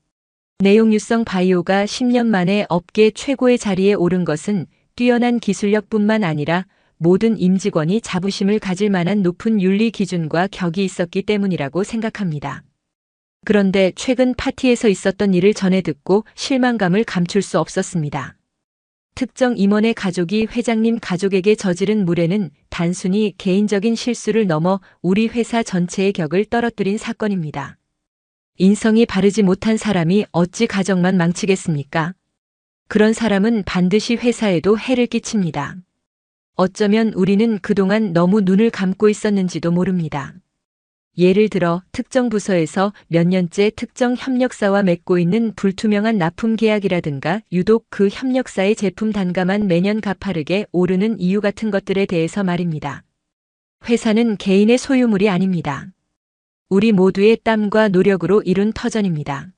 내용 유성바이오가 10년 만에 업계 최고의 자리에 오른 것은 뛰어난 기술력뿐만 아니라 모든 임직원이 자부심을 가질 만한 높은 윤리 기준과 격이 있었기 때문이라고 생각합니다. 그런데 최근 파티에서 있었던 일을 전해 듣고 실망감을 감출 수 없었습니다. 특정 임원의 가족이 회장님 가족에게 저지른 무례는 단순히 개인적인 실수를 넘어 우리 회사 전체의 격을 떨어뜨린 사건입니다. 인성이 바르지 못한 사람이 어찌 가정만 망치겠습니까? 그런 사람은 반드시 회사에도 해를 끼칩니다. 어쩌면 우리는 그동안 너무 눈을 감고 있었는지도 모릅니다. 예를 들어 특정 부서에서 몇 년째 특정 협력사와 맺고 있는 불투명한 납품 계약이라든가 유독 그 협력사의 제품 단가만 매년 가파르게 오르는 이유 같은 것들에 대해서 말입니다. 회사는 개인의 소유물이 아닙니다. 우리 모두의 땀과 노력으로 이룬 터전입니다.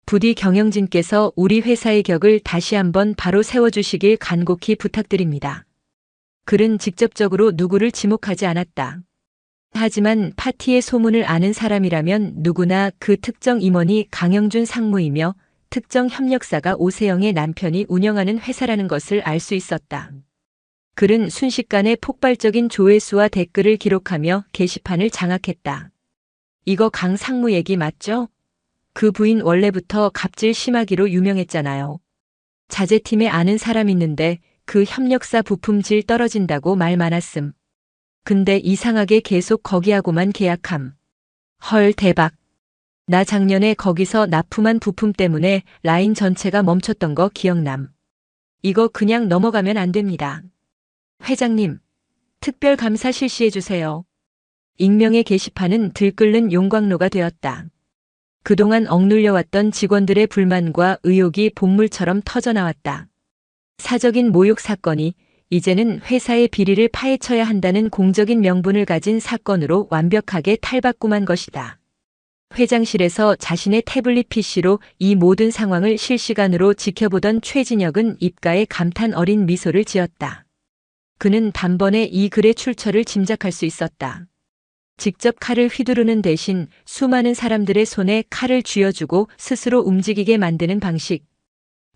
부디 경영진께서 우리 회사의 격을 다시 한번 바로 세워주시길 간곡히 부탁드립니다. 글은 직접적으로 누구를 지목하지 않았다. 하지만 파티의 소문을 아는 사람이라면 누구나 그 특정 임원이 강영준 상무이며 특정 협력사가 오세영의 남편이 운영하는 회사라는 것을 알 수 있었다. 글은 순식간에 폭발적인 조회수와 댓글을 기록하며 게시판을 장악했다. 이거 강 상무 얘기 맞죠? 그 부인 원래부터 갑질 심하기로 유명했잖아요. 자재팀에 아는 사람 있는데 그 협력사 부품 질 떨어진다고 말 많았음. 근데 이상하게 계속 거기하고만 계약함. 헐 대박. 나 작년에 거기서 납품한 부품 때문에 라인 전체가 멈췄던 거 기억남. 이거 그냥 넘어가면 안 됩니다. 회장님, 특별 감사 실시해주세요. 익명의 게시판은 들끓는 용광로가 되었다. 그동안 억눌려왔던 직원들의 불만과 의혹이 본물처럼 터져나왔다. 사적인 모욕 사건이 이제는 회사의 비리를 파헤쳐야 한다는 공적인 명분을 가진 사건으로 완벽하게 탈바꿈한 것이다. 회장실에서 자신의 태블릿 PC로 이 모든 상황을 실시간으로 지켜보던 최진혁은 입가에 감탄 어린 미소를 지었다. 그는 단번에 이 글의 출처를 짐작할 수 있었다. 직접 칼을 휘두르는 대신 수많은 사람들의 손에 칼을 쥐어주고 스스로 움직이게 만드는 방식.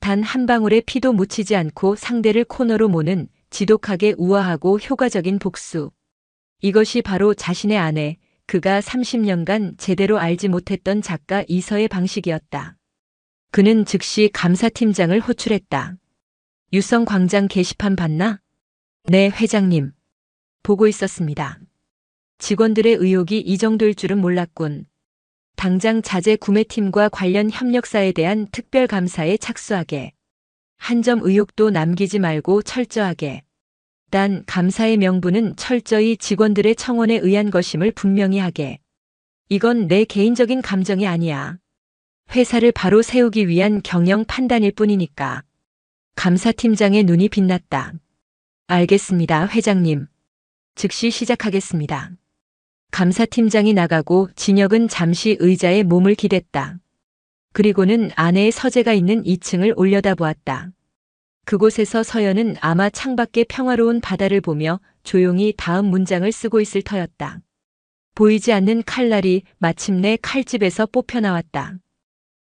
단 한 방울의 피도 묻히지 않고 상대를 코너로 모는 지독하게 우아하고 효과적인 복수. 이것이 바로 자신의 아내, 그가 30년간 제대로 알지 못했던 작가 이서의 방식이었다. 그는 즉시 감사팀장을 호출했다. 유성광장 게시판 봤나? 네, 회장님. 보고 있었습니다. 직원들의 의혹이 이 정도일 줄은 몰랐군. 당장 자재 구매팀과 관련 협력사에 대한 특별 감사에 착수하게. 한 점 의혹도 남기지 말고 철저하게. 단 감사의 명분은 철저히 직원들의 청원에 의한 것임을 분명히 하게. 이건 내 개인적인 감정이 아니야. 회사를 바로 세우기 위한 경영 판단일 뿐이니까. 감사팀장의 눈이 빛났다. 알겠습니다, 회장님. 즉시 시작하겠습니다. 감사팀장이 나가고 진혁은 잠시 의자에 몸을 기댔다. 그리고는 아내의 서재가 있는 2층을 올려다보았다. 그곳에서 서연은 아마 창밖의 평화로운 바다를 보며 조용히 다음 문장을 쓰고 있을 터였다. 보이지 않는 칼날이 마침내 칼집에서 뽑혀나왔다.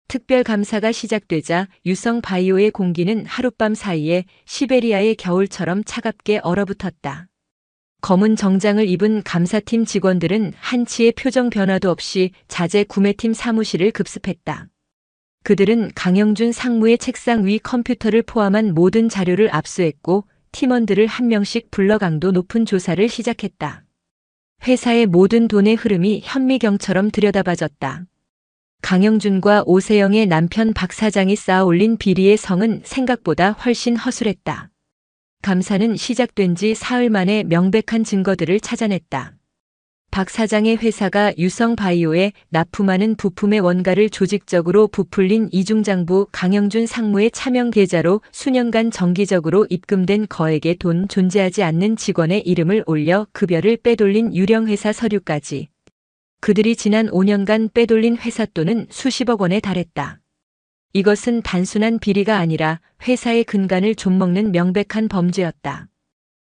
특별감사가 시작되자 유성바이오의 공기는 하룻밤 사이에 시베리아의 겨울처럼 차갑게 얼어붙었다. 검은 정장을 입은 감사팀 직원들은 한치의 표정 변화도 없이 자재 구매팀 사무실을 급습했다. 그들은 강영준 상무의 책상 위 컴퓨터를 포함한 모든 자료를 압수했고 팀원들을 한 명씩 불러 강도 높은 조사를 시작했다. 회사의 모든 돈의 흐름이 현미경처럼 들여다봐졌다. 강영준과 오세영의 남편 박 사장이 쌓아올린 비리의 성은 생각보다 훨씬 허술했다. 감사는 시작된 지 사흘 만에 명백한 증거들을 찾아냈다. 박 사장의 회사가 유성바이오에 납품하는 부품의 원가를 조직적으로 부풀린 이중장부 강영준 상무의 차명 계좌로 수년간 정기적으로 입금된 거액의 돈 존재하지 않는 직원의 이름을 올려 급여를 빼돌린 유령회사 서류까지. 그들이 지난 5년간 빼돌린 회사 돈은 수십억 원에 달했다. 이것은 단순한 비리가 아니라 회사의 근간을 좀먹는 명백한 범죄였다.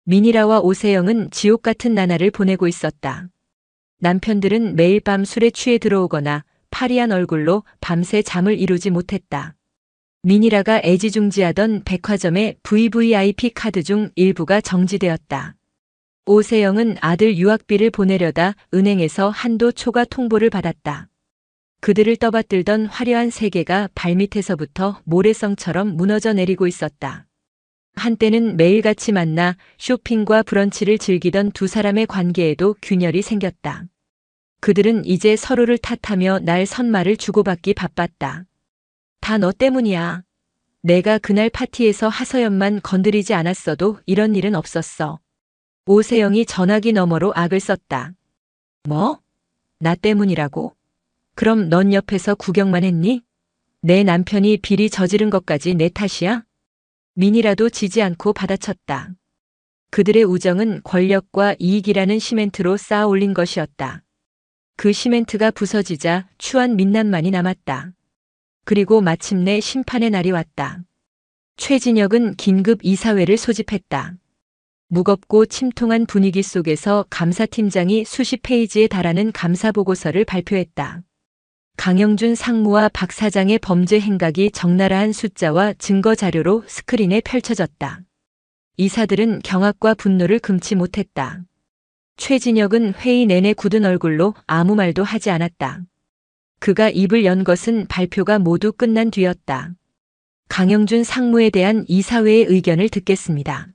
민이라와 오세영은 지옥 같은 나날을 보내고 있었다. 남편들은 매일 밤 술에 취해 들어오거나 파리한 얼굴로 밤새 잠을 이루지 못했다. 민이라가 애지중지하던 백화점의 VVIP 카드 중 일부가 정지되었다. 오세영은 아들 유학비를 보내려다 은행에서 한도 초과 통보를 받았다. 그들을 떠받들던 화려한 세계가 발밑에서부터 모래성처럼 무너져 내리고 있었다. 한때는 매일같이 만나 쇼핑과 브런치를 즐기던 두 사람의 관계에도 균열이 생겼다. 그들은 이제 서로를 탓하며 날 선말을 주고받기 바빴다. 다 너 때문이야. 내가 그날 파티에서 하서연만 건드리지 않았어도 이런 일은 없었어. 오세영이 전화기 너머로 악을 썼다. 뭐? 나 때문이라고? 그럼 넌 옆에서 구경만 했니? 내 남편이 비리 저지른 것까지 내 탓이야? 민이라도 지지 않고 받아쳤다. 그들의 우정은 권력과 이익이라는 시멘트로 쌓아 올린 것이었다. 그 시멘트가 부서지자 추한 민낯만이 남았다. 그리고 마침내 심판의 날이 왔다. 최진혁은 긴급 이사회를 소집했다. 무겁고 침통한 분위기 속에서 감사팀장이 수십 페이지에 달하는 감사보고서를 발표했다. 강영준 상무와 박 사장의 범죄 행각이 적나라한 숫자와 증거 자료로 스크린에 펼쳐졌다. 이사들은 경악과 분노를 금치 못했다. 최진혁은 회의 내내 굳은 얼굴로 아무 말도 하지 않았다. 그가 입을 연 것은 발표가 모두 끝난 뒤였다. 강영준 상무에 대한 이사회의 의견을 듣겠습니다.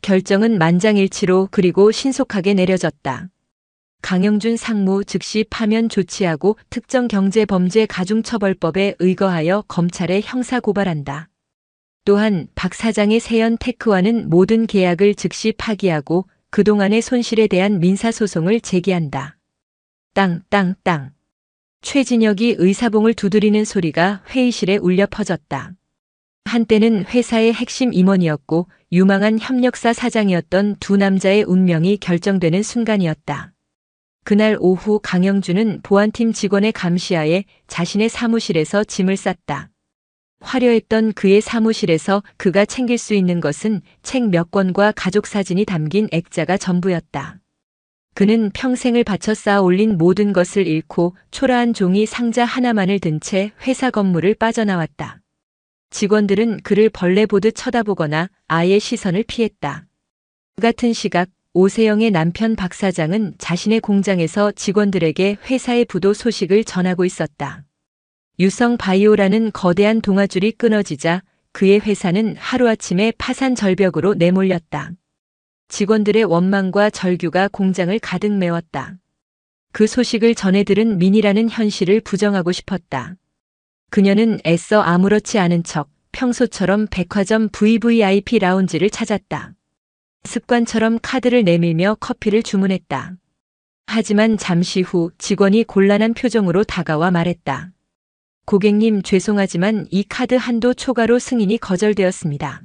결정은 만장일치로 그리고 신속하게 내려졌다. 강영준 상무 즉시 파면 조치하고 특정경제범죄 가중처벌법에 의거하여 검찰에 형사고발한다. 또한 박 사장의 세연 테크와는 모든 계약을 즉시 파기하고 그동안의 손실에 대한 민사소송을 제기한다. 땅땅땅. 최진혁이 의사봉을 두드리는 소리가 회의실에 울려 퍼졌다. 한때는 회사의 핵심 임원이었고 유망한 협력사 사장이었던 두 남자의 운명이 결정되는 순간이었다. 그날 오후 강영준은 보안팀 직원의 감시하에 자신의 사무실에서 짐을 쌌다. 화려했던 그의 사무실에서 그가 챙길 수 있는 것은 책 몇 권과 가족 사진이 담긴 액자가 전부였다. 그는 평생을 바쳐 쌓아 올린 모든 것을 잃고 초라한 종이 상자 하나만을 든 채 회사 건물을 빠져나왔다. 직원들은 그를 벌레 보듯 쳐다보거나 아예 시선을 피했다. 그 같은 시각 오세영의 남편 박 사장은 자신의 공장에서 직원들에게 회사의 부도 소식을 전하고 있었다. 유성 바이오라는 거대한 동아줄이 끊어지자 그의 회사는 하루아침에 파산 절벽으로 내몰렸다. 직원들의 원망과 절규가 공장을 가득 메웠다. 그 소식을 전해 들은 민이라는 현실을 부정하고 싶었다. 그녀는 애써 아무렇지 않은 척 평소처럼 백화점 VVIP 라운지를 찾았다. 습관처럼 카드를 내밀며 커피를 주문했다. 하지만 잠시 후 직원이 곤란한 표정으로 다가와 말했다. 고객님 죄송하지만 이 카드 한도 초과로 승인이 거절되었습니다.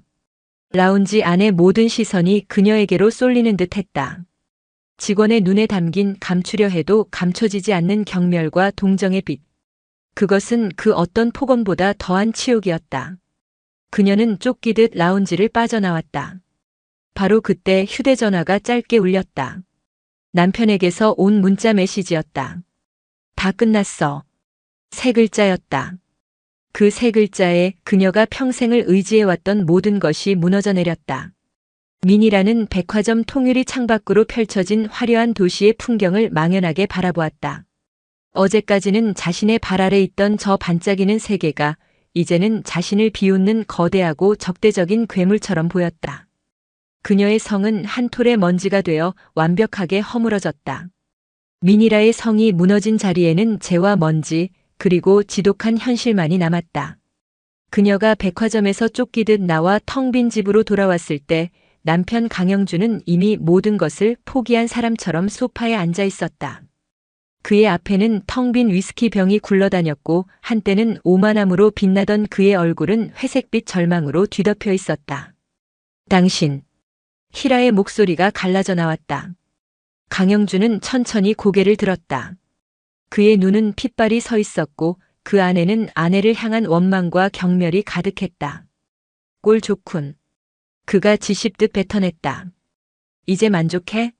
라운지 안의 모든 시선이 그녀에게로 쏠리는 듯 했다. 직원의 눈에 담긴 감추려 해도 감춰지지 않는 경멸과 동정의 빛. 그것은 그 어떤 폭언보다 더한 치욕이었다. 그녀는 쫓기듯 라운지를 빠져나왔다. 바로 그때 휴대전화가 짧게 울렸다. 남편에게서 온 문자 메시지였다. 다 끝났어. 세 글자였다. 그 세 글자에 그녀가 평생을 의지해왔던 모든 것이 무너져 내렸다. 민이라는 백화점 통유리 창밖으로 펼쳐진 화려한 도시의 풍경을 망연하게 바라보았다. 어제까지는 자신의 발 아래 있던 저 반짝이는 세계가 이제는 자신을 비웃는 거대하고 적대적인 괴물처럼 보였다. 그녀의 성은 한 톨의 먼지가 되어 완벽하게 허물어졌다. 민이라의 성이 무너진 자리에는 재와 먼지, 그리고 지독한 현실만이 남았다. 그녀가 백화점에서 쫓기듯 나와 텅 빈 집으로 돌아왔을 때 남편 강영준은 이미 모든 것을 포기한 사람처럼 소파에 앉아 있었다. 그의 앞에는 텅 빈 위스키 병이 굴러다녔고 한때는 오만함으로 빛나던 그의 얼굴은 회색빛 절망으로 뒤덮여 있었다. 당신. 희라의 목소리가 갈라져 나왔다. 강영준은 천천히 고개를 들었다. 그의 눈은 핏발이 서 있었고 그 안에는 아내를 향한 원망과 경멸이 가득했다. 꼴 좋군. 그가 지씹듯 뱉어냈다. 이제 만족해?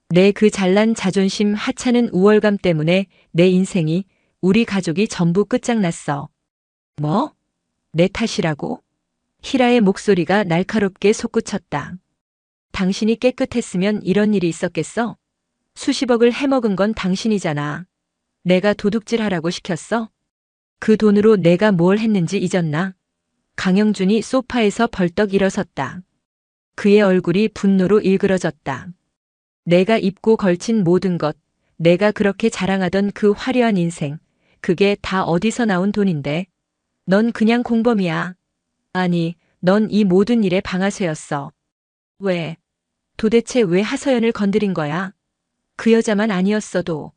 내 그 잘난 자존심 하찮은 우월감 때문에 내 인생이, 우리 가족이 전부 끝장났어. 뭐? 내 탓이라고? 희라의 목소리가 날카롭게 솟구쳤다. 당신이 깨끗했으면 이런 일이 있었겠어? 수십억을 해먹은 건 당신이잖아. 내가 도둑질하라고 시켰어? 그 돈으로 내가 뭘 했는지 잊었나? 강영준이 소파에서 벌떡 일어섰다. 그의 얼굴이 분노로 일그러졌다. 내가 입고 걸친 모든 것, 내가 그렇게 자랑하던 그 화려한 인생, 그게 다 어디서 나온 돈인데? 넌 그냥 공범이야. 아니, 넌 이 모든 일의 방아쇠였어. 왜? 도대체 왜 하서연을 건드린 거야? 그 여자만 아니었어도.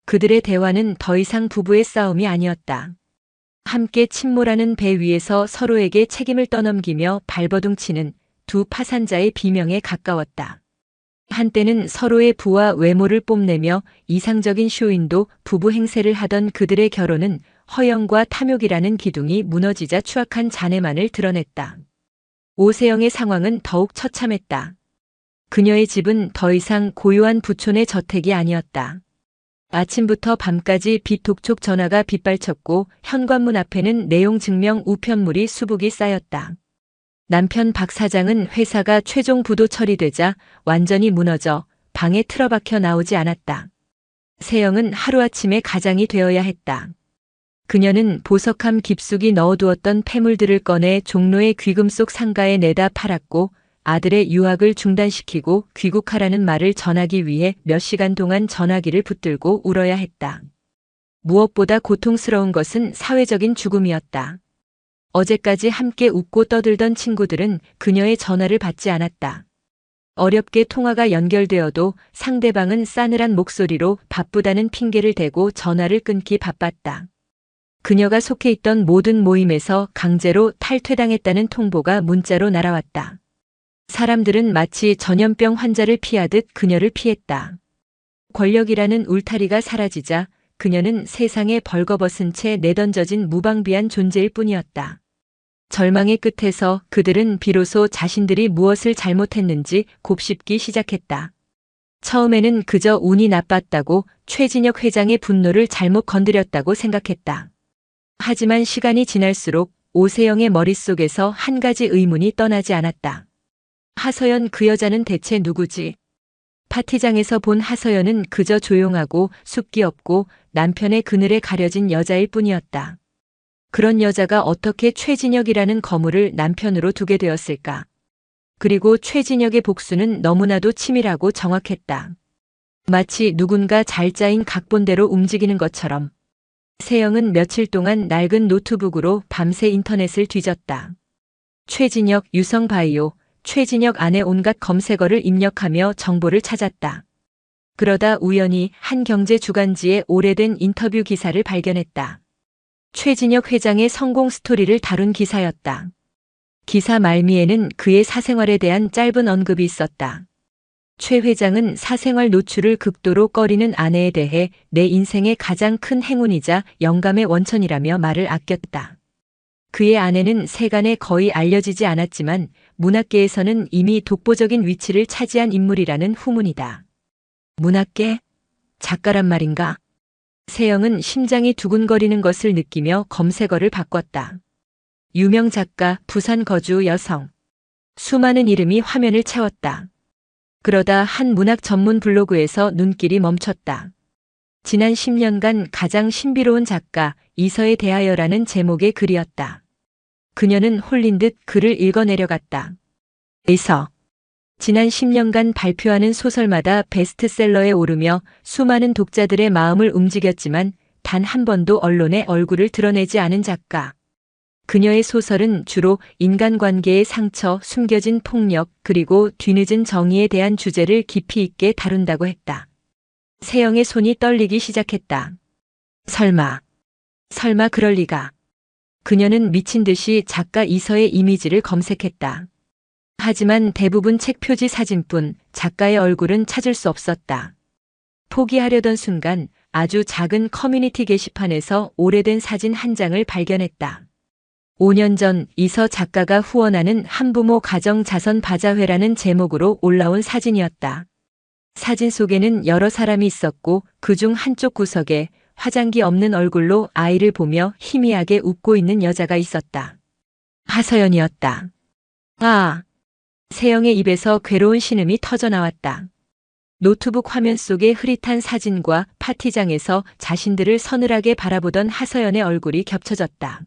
그들의 대화는 더 이상 부부의 싸움이 아니었다. 함께 침몰하는 배 위에서 서로에게 책임을 떠넘기며 발버둥치는 두 파산자의 비명에 가까웠다. 한때는 서로의 부와 외모를 뽐내며 이상적인 쇼인도 부부 행세를 하던 그들의 결혼은 허영과 탐욕이라는 기둥이 무너지자 추악한 잔해만을 드러냈다. 오세영의 상황은 더욱 처참했다. 그녀의 집은 더 이상 고요한 부촌의 저택이 아니었다. 아침부터 밤까지 비톡촉 전화가 빗발쳤고 현관문 앞에는 내용 증명 우편물이 수북이 쌓였다. 남편 박 사장은 회사가 최종 부도 처리되자 완전히 무너져 방에 틀어박혀 나오지 않았다. 세영은 하루아침에 가장이 되어야 했다. 그녀는 보석함 깊숙이 넣어두었던 폐물들을 꺼내 종로의 귀금 속 상가에 내다 팔았고 아들의 유학을 중단시키고 귀국하라는 말을 전하기 위해 몇 시간 동안 전화기를 붙들고 울어야 했다. 무엇보다 고통스러운 것은 사회적인 죽음이었다. 어제까지 함께 웃고 떠들던 친구들은 그녀의 전화를 받지 않았다. 어렵게 통화가 연결되어도 상대방은 싸늘한 목소리로 바쁘다는 핑계를 대고 전화를 끊기 바빴다. 그녀가 속해 있던 모든 모임에서 강제로 탈퇴당했다는 통보가 문자로 날아왔다. 사람들은 마치 전염병 환자를 피하듯 그녀를 피했다. 권력이라는 울타리가 사라지자 그녀는 세상에 벌거벗은 채 내던져진 무방비한 존재일 뿐이었다. 절망의 끝에서 그들은 비로소 자신들이 무엇을 잘못했는지 곱씹기 시작했다. 처음에는 그저 운이 나빴다고, 최진혁 회장의 분노를 잘못 건드렸다고 생각했다. 하지만 시간이 지날수록 오세영의 머릿속에서 한 가지 의문이 떠나지 않았다. 하서연 그 여자는 대체 누구지? 파티장에서 본 하서연은 그저 조용하고 숫기 없고 남편의 그늘에 가려진 여자일 뿐이었다. 그런 여자가 어떻게 최진혁이라는 거물을 남편으로 두게 되었을까? 그리고 최진혁의 복수는 너무나도 치밀하고 정확했다. 마치 누군가 잘 짜인 각본대로 움직이는 것처럼. 세영은 며칠 동안 낡은 노트북으로 밤새 인터넷을 뒤졌다. 최진혁 유성바이오, 최진혁 안에 온갖 검색어를 입력하며 정보를 찾았다. 그러다 우연히 한 경제 주간지의 오래된 인터뷰 기사를 발견했다. 최진혁 회장의 성공 스토리를 다룬 기사였다. 기사 말미에는 그의 사생활에 대한 짧은 언급이 있었다. 최 회장은 사생활 노출을 극도로 꺼리는 아내에 대해 내 인생의 가장 큰 행운이자 영감의 원천이라며 말을 아꼈다. 그의 아내는 세간에 거의 알려지지 않았지만 문학계에서는 이미 독보적인 위치를 차지한 인물이라는 후문이다. 문학계? 작가란 말인가? 세영은 심장이 두근거리는 것을 느끼며 검색어를 바꿨다. 유명 작가, 부산 거주 여성. 수많은 이름이 화면을 채웠다. 그러다 한 문학 전문 블로그에서 눈길이 멈췄다. 지난 10년간 가장 신비로운 작가, 이서에 대하여라는 제목의 글이었다. 그녀는 홀린 듯 글을 읽어내려갔다. 이서. 지난 10년간 발표하는 소설마다 베스트셀러에 오르며 수많은 독자들의 마음을 움직였지만 단 한 번도 언론에 얼굴을 드러내지 않은 작가. 그녀의 소설은 주로 인간관계의 상처, 숨겨진 폭력, 그리고 뒤늦은 정의에 대한 주제를 깊이 있게 다룬다고 했다. 세영의 손이 떨리기 시작했다. 설마 그럴 리가. 그녀는 미친 듯이 작가 이서의 이미지를 검색했다. 하지만 대부분 책 표지 사진뿐 작가의 얼굴은 찾을 수 없었다. 포기하려던 순간 아주 작은 커뮤니티 게시판에서 오래된 사진 한 장을 발견했다. 5년 전 이서 작가가 후원하는 한부모 가정 자선 바자회라는 제목으로 올라온 사진이었다. 사진 속에는 여러 사람이 있었고 그중 한쪽 구석에 화장기 없는 얼굴로 아이를 보며 희미하게 웃고 있는 여자가 있었다. 하서연이었다. 아! 세영의 입에서 괴로운 신음이 터져나왔다. 노트북 화면 속에 흐릿한 사진과 파티장에서 자신들을 서늘하게 바라보던 하서연의 얼굴이 겹쳐졌다.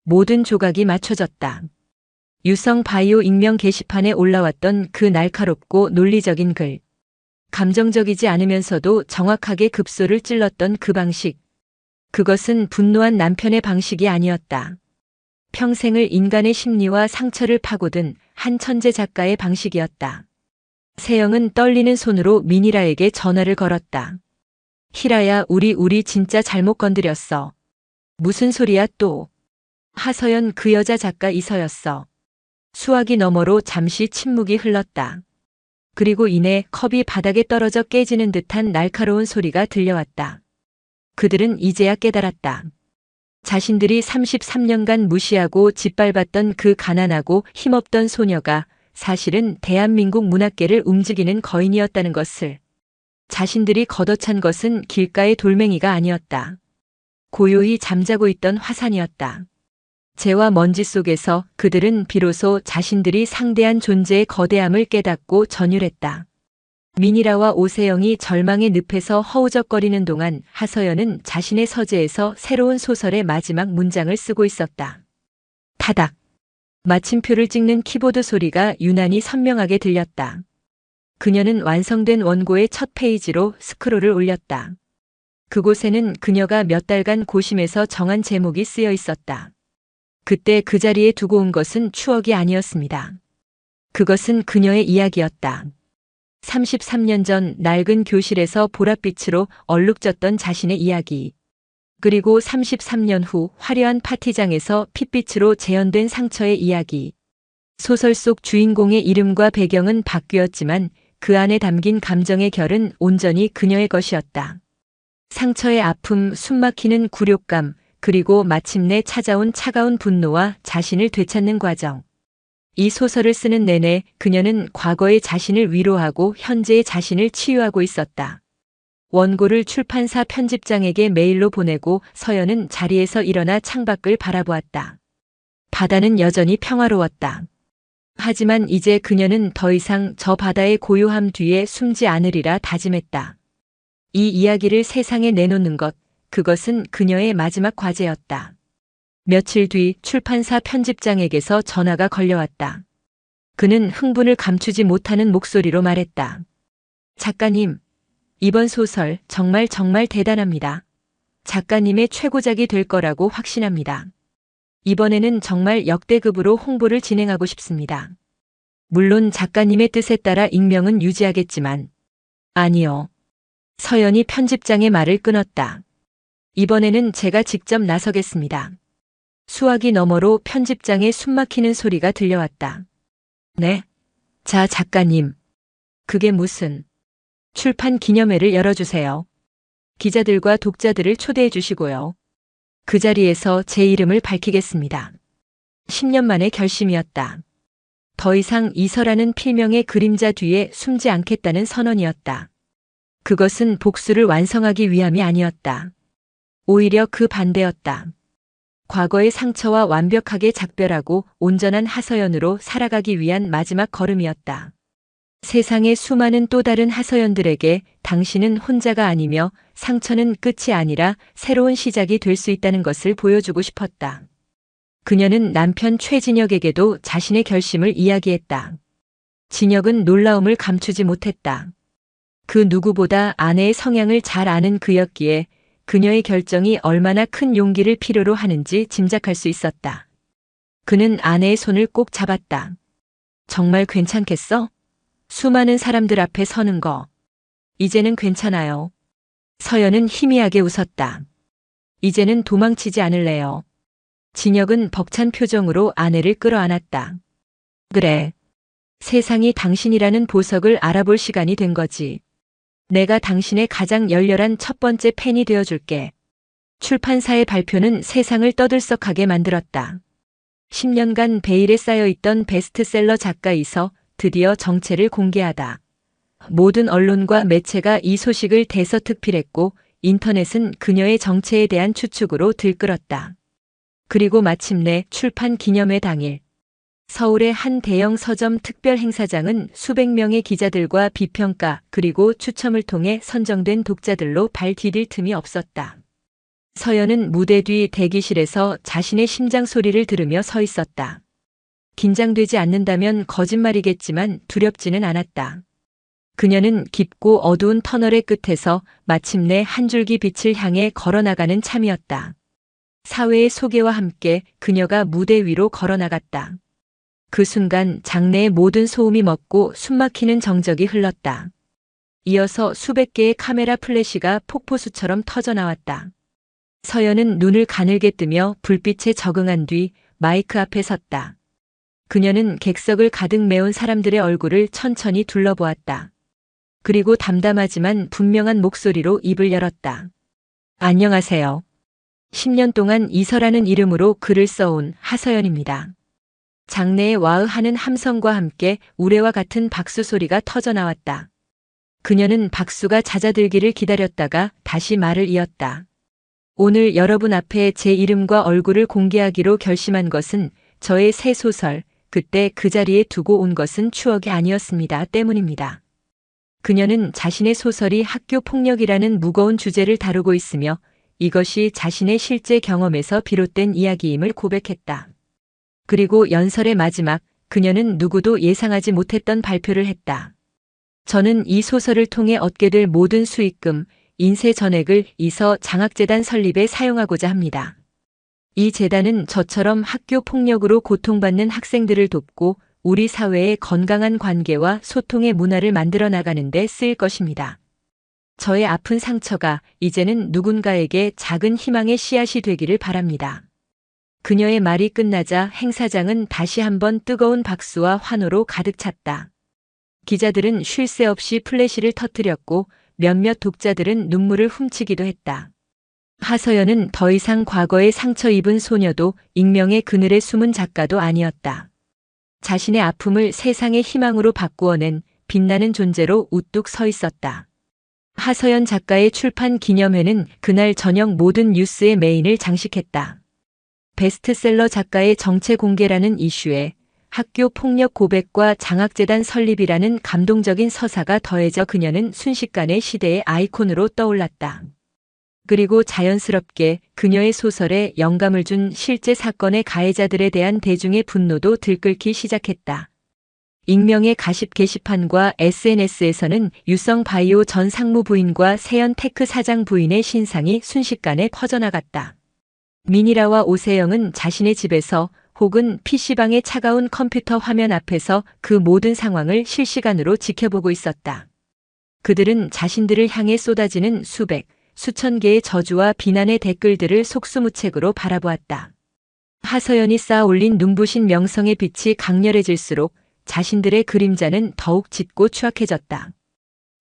모든 조각이 맞춰졌다. 유성 바이오 익명 게시판에 올라왔던 그 날카롭고 논리적인 글. 감정적이지 않으면서도 정확하게 급소를 찔렀던 그 방식. 그것은 분노한 남편의 방식이 아니었다. 평생을 인간의 심리와 상처를 파고든 한 천재 작가의 방식이었다. 세영은 떨리는 손으로 미니라에게 전화를 걸었다. 희라야, 우리 진짜 잘못 건드렸어. 무슨 소리야 또. 하서연, 그 여자 작가 이서였어. 수화기 너머로 잠시 침묵이 흘렀다. 그리고 이내 컵이 바닥에 떨어져 깨지는 듯한 날카로운 소리가 들려왔다. 그들은 이제야 깨달았다. 자신들이 33년간 무시하고 짓밟았던 그 가난하고 힘없던 소녀가 사실은 대한민국 문학계를 움직이는 거인이었다는 것을. 자신들이 걷어찬 것은 길가의 돌멩이가 아니었다. 고요히 잠자고 있던 화산이었다. 재와 먼지 속에서 그들은 비로소 자신들이 상대한 존재의 거대함을 깨닫고 전율했다. 미니라와 오세영이 절망의 늪에서 허우적거리는 동안 하서연은 자신의 서재에서 새로운 소설의 마지막 문장을 쓰고 있었다. 타닥. 마침표를 찍는 키보드 소리가 유난히 선명하게 들렸다. 그녀는 완성된 원고의 첫 페이지로 스크롤을 올렸다. 그곳에는 그녀가 몇 달간 고심해서 정한 제목이 쓰여 있었다. 그때 그 자리에 두고 온 것은 추억이 아니었습니다. 그것은 그녀의 이야기였다. 33년 전 낡은 교실에서 보랏빛으로 얼룩졌던 자신의 이야기. 그리고 33년 후 화려한 파티장에서 핏빛으로 재현된 상처의 이야기. 소설 속 주인공의 이름과 배경은 바뀌었지만 그 안에 담긴 감정의 결은 온전히 그녀의 것이었다. 상처의 아픔, 숨막히는 굴욕감, 그리고 마침내 찾아온 차가운 분노와 자신을 되찾는 과정. 이 소설을 쓰는 내내 그녀는 과거의 자신을 위로하고 현재의 자신을 치유하고 있었다. 원고를 출판사 편집장에게 메일로 보내고 서연은 자리에서 일어나 창밖을 바라보았다. 바다는 여전히 평화로웠다. 하지만 이제 그녀는 더 이상 저 바다의 고요함 뒤에 숨지 않으리라 다짐했다. 이 이야기를 세상에 내놓는 것, 그것은 그녀의 마지막 과제였다. 며칠 뒤 출판사 편집장에게서 전화가 걸려왔다. 그는 흥분을 감추지 못하는 목소리로 말했다. 작가님, 이번 소설 정말 대단합니다. 작가님의 최고작이 될 거라고 확신합니다. 이번에는 정말 역대급으로 홍보를 진행하고 싶습니다. 물론 작가님의 뜻에 따라 익명은 유지하겠지만. 아니요. 서연이 편집장의 말을 끊었다. 이번에는 제가 직접 나서겠습니다. 수화기 너머로 편집장의 숨막히는 소리가 들려왔다. 네? 자, 작가님. 그게 무슨... 출판 기념회를 열어주세요. 기자들과 독자들을 초대해 주시고요. 그 자리에서 제 이름을 밝히겠습니다. 10년 만의 결심이었다. 더 이상 이서라는 필명의 그림자 뒤에 숨지 않겠다는 선언이었다. 그것은 복수를 완성하기 위함이 아니었다. 오히려 그 반대였다. 과거의 상처와 완벽하게 작별하고 온전한 하서연으로 살아가기 위한 마지막 걸음이었다. 세상의 수많은 또 다른 하서연들에게 당신은 혼자가 아니며 상처는 끝이 아니라 새로운 시작이 될 수 있다는 것을 보여주고 싶었다. 그녀는 남편 최진혁에게도 자신의 결심을 이야기했다. 진혁은 놀라움을 감추지 못했다. 그 누구보다 아내의 성향을 잘 아는 그였기에 그녀의 결정이 얼마나 큰 용기를 필요로 하는지 짐작할 수 있었다. 그는 아내의 손을 꼭 잡았다. 정말 괜찮겠어? 수많은 사람들 앞에 서는 거. 이제는 괜찮아요. 서연은 희미하게 웃었다. 이제는 도망치지 않을래요. 진혁은 벅찬 표정으로 아내를 끌어안았다. 그래. 세상이 당신이라는 보석을 알아볼 시간이 된 거지. 내가 당신의 가장 열렬한 첫 번째 팬이 되어줄게. 출판사의 발표는 세상을 떠들썩하게 만들었다. 10년간 베일에 쌓여있던 베스트셀러 작가이서 드디어 정체를 공개하다. 모든 언론과 매체가 이 소식을 대서특필했고 인터넷은 그녀의 정체에 대한 추측으로 들끓었다. 그리고 마침내 출판 기념회 당일, 서울의 한 대형 서점 특별 행사장은 수백 명의 기자들과 비평가 그리고 추첨을 통해 선정된 독자들로 발 디딜 틈이 없었다. 서연은 무대 뒤 대기실에서 자신의 심장 소리를 들으며 서 있었다. 긴장되지 않는다면 거짓말이겠지만 두렵지는 않았다. 그녀는 깊고 어두운 터널의 끝에서 마침내 한 줄기 빛을 향해 걸어나가는 참이었다. 사회의 소개와 함께 그녀가 무대 위로 걸어나갔다. 그 순간 장내의 모든 소음이 멎고 숨막히는 정적이 흘렀다. 이어서 수백 개의 카메라 플래시가 폭포수처럼 터져나왔다. 서연은 눈을 가늘게 뜨며 불빛에 적응한 뒤 마이크 앞에 섰다. 그녀는 객석을 가득 메운 사람들의 얼굴을 천천히 둘러보았다. 그리고 담담하지만 분명한 목소리로 입을 열었다. 안녕하세요. 10년 동안 이서라는 이름으로 글을 써온 하서연입니다. 장내에 와으하는 함성과 함께 우레와 같은 박수 소리가 터져나왔다. 그녀는 박수가 잦아들기를 기다렸다가 다시 말을 이었다. 오늘 여러분 앞에 제 이름과 얼굴을 공개하기로 결심한 것은 저의 새 소설, 그때 그 자리에 두고 온 것은 추억이 아니었습니다 때문입니다. 그녀는 자신의 소설이 학교 폭력이라는 무거운 주제를 다루고 있으며 이것이 자신의 실제 경험에서 비롯된 이야기임을 고백했다. 그리고 연설의 마지막, 그녀는 누구도 예상하지 못했던 발표를 했다. 저는 이 소설을 통해 얻게 될 모든 수익금, 인쇄 전액을 이서 장학재단 설립에 사용하고자 합니다. 이 재단은 저처럼 학교 폭력으로 고통받는 학생들을 돕고 우리 사회의 건강한 관계와 소통의 문화를 만들어 나가는 데 쓰일 것입니다. 저의 아픈 상처가 이제는 누군가에게 작은 희망의 씨앗이 되기를 바랍니다. 그녀의 말이 끝나자 행사장은 다시 한번 뜨거운 박수와 환호로 가득 찼다. 기자들은 쉴 새 없이 플래시를 터뜨렸고 몇몇 독자들은 눈물을 훔치기도 했다. 하서연은 더 이상 과거에 상처 입은 소녀도 익명의 그늘에 숨은 작가도 아니었다. 자신의 아픔을 세상의 희망으로 바꾸어낸 빛나는 존재로 우뚝 서 있었다. 하서연 작가의 출판 기념회는 그날 저녁 모든 뉴스의 메인을 장식했다. 베스트셀러 작가의 정체 공개라는 이슈에 학교 폭력 고백과 장학재단 설립이라는 감동적인 서사가 더해져 그녀는 순식간에 시대의 아이콘으로 떠올랐다. 그리고 자연스럽게 그녀의 소설에 영감을 준 실제 사건의 가해자들에 대한 대중의 분노도 들끓기 시작했다. 익명의 가십 게시판과 SNS에서는 유성 바이오 전 상무 부인과 세연 테크 사장 부인의 신상이 순식간에 퍼져나갔다. 민이라와 오세영은 자신의 집에서 혹은 PC방의 차가운 컴퓨터 화면 앞에서 그 모든 상황을 실시간으로 지켜보고 있었다. 그들은 자신들을 향해 쏟아지는 수천 개의 저주와 비난의 댓글들을 속수무책으로 바라보았다. 하서연이 쌓아 올린 눈부신 명성의 빛이 강렬해질수록 자신들의 그림자는 더욱 짙고 추악해졌다.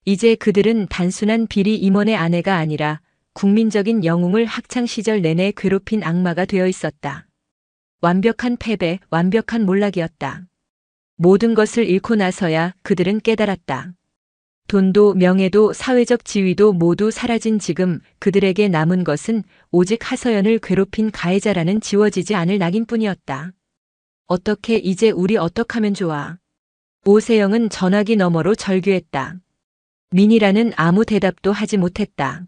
이제 그들은 단순한 비리 임원의 아내가 아니라 국민적인 영웅을 학창시절 내내 괴롭힌 악마가 되어 있었다. 완벽한 패배, 완벽한 몰락이었다. 모든 것을 잃고 나서야 그들은 깨달았다. 돈도 명예도 사회적 지위도 모두 사라진 지금 그들에게 남은 것은 오직 하서연을 괴롭힌 가해자라는 지워지지 않을 낙인뿐이었다. 어떻게 이제 우리 어떡하면 좋아? 오세영은 전화기 너머로 절규했다. 민이라는 아무 대답도 하지 못했다.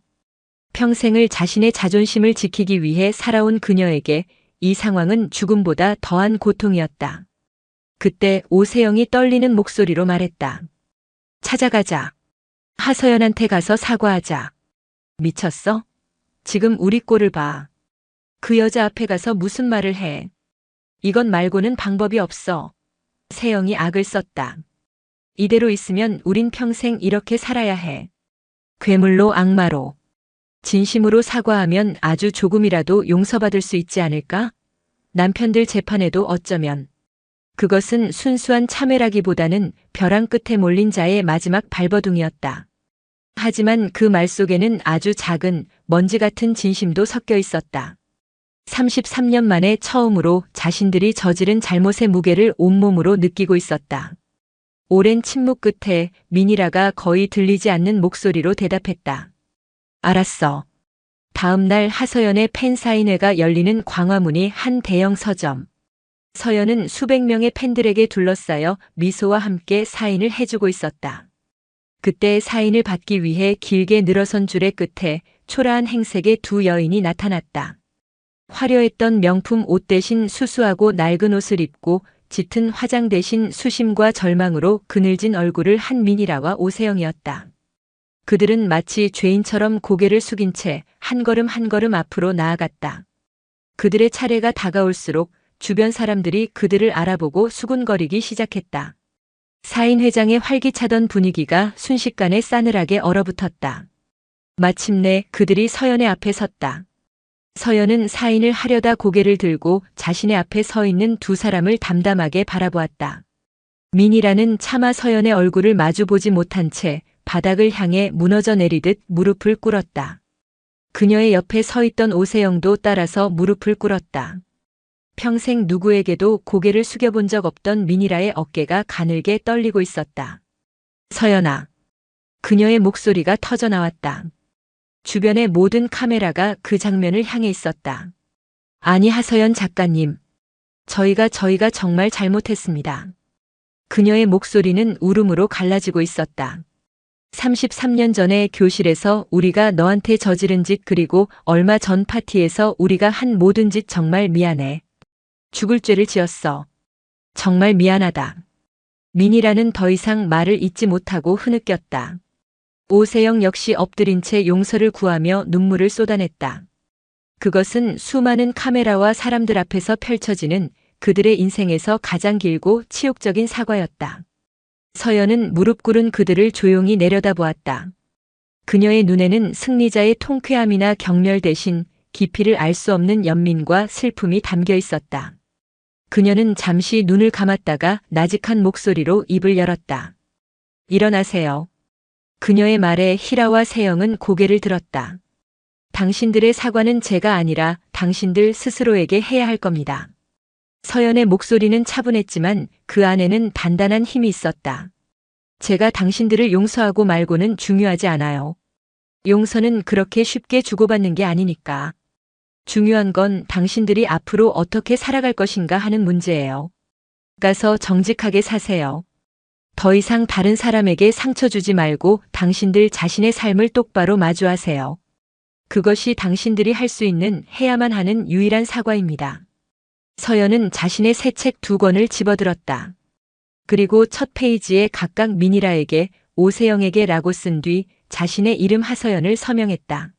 평생을 자신의 자존심을 지키기 위해 살아온 그녀에게 이 상황은 죽음보다 더한 고통이었다. 그때 오세영이 떨리는 목소리로 말했다. 찾아가자. 하서연한테 가서 사과하자. 미쳤어? 지금 우리 꼴을 봐. 그 여자 앞에 가서 무슨 말을 해. 이건 말고는 방법이 없어. 세영이 악을 썼다. 이대로 있으면 우린 평생 이렇게 살아야 해. 괴물로 악마로. 진심으로 사과하면 아주 조금이라도 용서받을 수 있지 않을까? 남편들 재판에도 어쩌면. 그것은 순수한 참회라기보다는 벼랑 끝에 몰린 자의 마지막 발버둥이었다. 하지만 그 말 속에는 아주 작은 먼지 같은 진심도 섞여 있었다. 33년 만에 처음으로 자신들이 저지른 잘못의 무게를 온몸으로 느끼고 있었다. 오랜 침묵 끝에 미니라가 거의 들리지 않는 목소리로 대답했다. 알았어. 다음 날 하서연의 팬사인회가 열리는 광화문이 한 대형 서점. 서연은 수백 명의 팬들에게 둘러싸여 미소와 함께 사인을 해주고 있었다. 그때 사인을 받기 위해 길게 늘어선 줄의 끝에 초라한 행색의 두 여인이 나타났다. 화려했던 명품 옷 대신 수수하고 낡은 옷을 입고 짙은 화장 대신 수심과 절망으로 그늘진 얼굴을 한 미니라와 오세영이었다. 그들은 마치 죄인처럼 고개를 숙인 채 한 걸음 한 걸음 앞으로 나아갔다. 그들의 차례가 다가올수록 주변 사람들이 그들을 알아보고 수군거리기 시작했다. 사인회장의 활기차던 분위기가 순식간에 싸늘하게 얼어붙었다. 마침내 그들이 서연의 앞에 섰다. 서연은 사인을 하려다 고개를 들고 자신의 앞에 서 있는 두 사람을 담담하게 바라보았다. 민이라는 차마 서연의 얼굴을 마주보지 못한 채 바닥을 향해 무너져 내리듯 무릎을 꿇었다. 그녀의 옆에 서 있던 오세영도 따라서 무릎을 꿇었다. 평생 누구에게도 고개를 숙여본 적 없던 미니라의 어깨가 가늘게 떨리고 있었다. 서연아. 그녀의 목소리가 터져 나왔다. 주변의 모든 카메라가 그 장면을 향해 있었다. 아니 하서연 작가님. 저희가 정말 잘못했습니다. 그녀의 목소리는 울음으로 갈라지고 있었다. 33년 전에 교실에서 우리가 너한테 저지른 짓 그리고 얼마 전 파티에서 우리가 한 모든 짓 정말 미안해. 죽을 죄를 지었어. 정말 미안하다. 민이라는 더 이상 말을 잇지 못하고 흐느꼈다. 오세영 역시 엎드린 채 용서를 구하며 눈물을 쏟아냈다. 그것은 수많은 카메라와 사람들 앞에서 펼쳐지는 그들의 인생에서 가장 길고 치욕적인 사과였다. 서연은 무릎 꿇은 그들을 조용히 내려다보았다. 그녀의 눈에는 승리자의 통쾌함이나 경멸 대신 깊이를 알 수 없는 연민과 슬픔이 담겨 있었다. 그녀는 잠시 눈을 감았다가 나직한 목소리로 입을 열었다. 일어나세요. 그녀의 말에 희라와 세영은 고개를 들었다. 당신들의 사과는 제가 아니라 당신들 스스로에게 해야 할 겁니다. 서연의 목소리는 차분했지만 그 안에는 단단한 힘이 있었다. 제가 당신들을 용서하고 말고는 중요하지 않아요. 용서는 그렇게 쉽게 주고받는 게 아니니까. 중요한 건 당신들이 앞으로 어떻게 살아갈 것인가 하는 문제예요. 가서 정직하게 사세요. 더 이상 다른 사람에게 상처 주지 말고 당신들 자신의 삶을 똑바로 마주하세요. 그것이 당신들이 할 수 있는 해야만 하는 유일한 사과입니다. 서연은 자신의 새 책 2권을 집어들었다. 그리고 첫 페이지에 각각 미니라에게 오세영에게 라고 쓴 뒤 자신의 이름 하서연을 서명했다.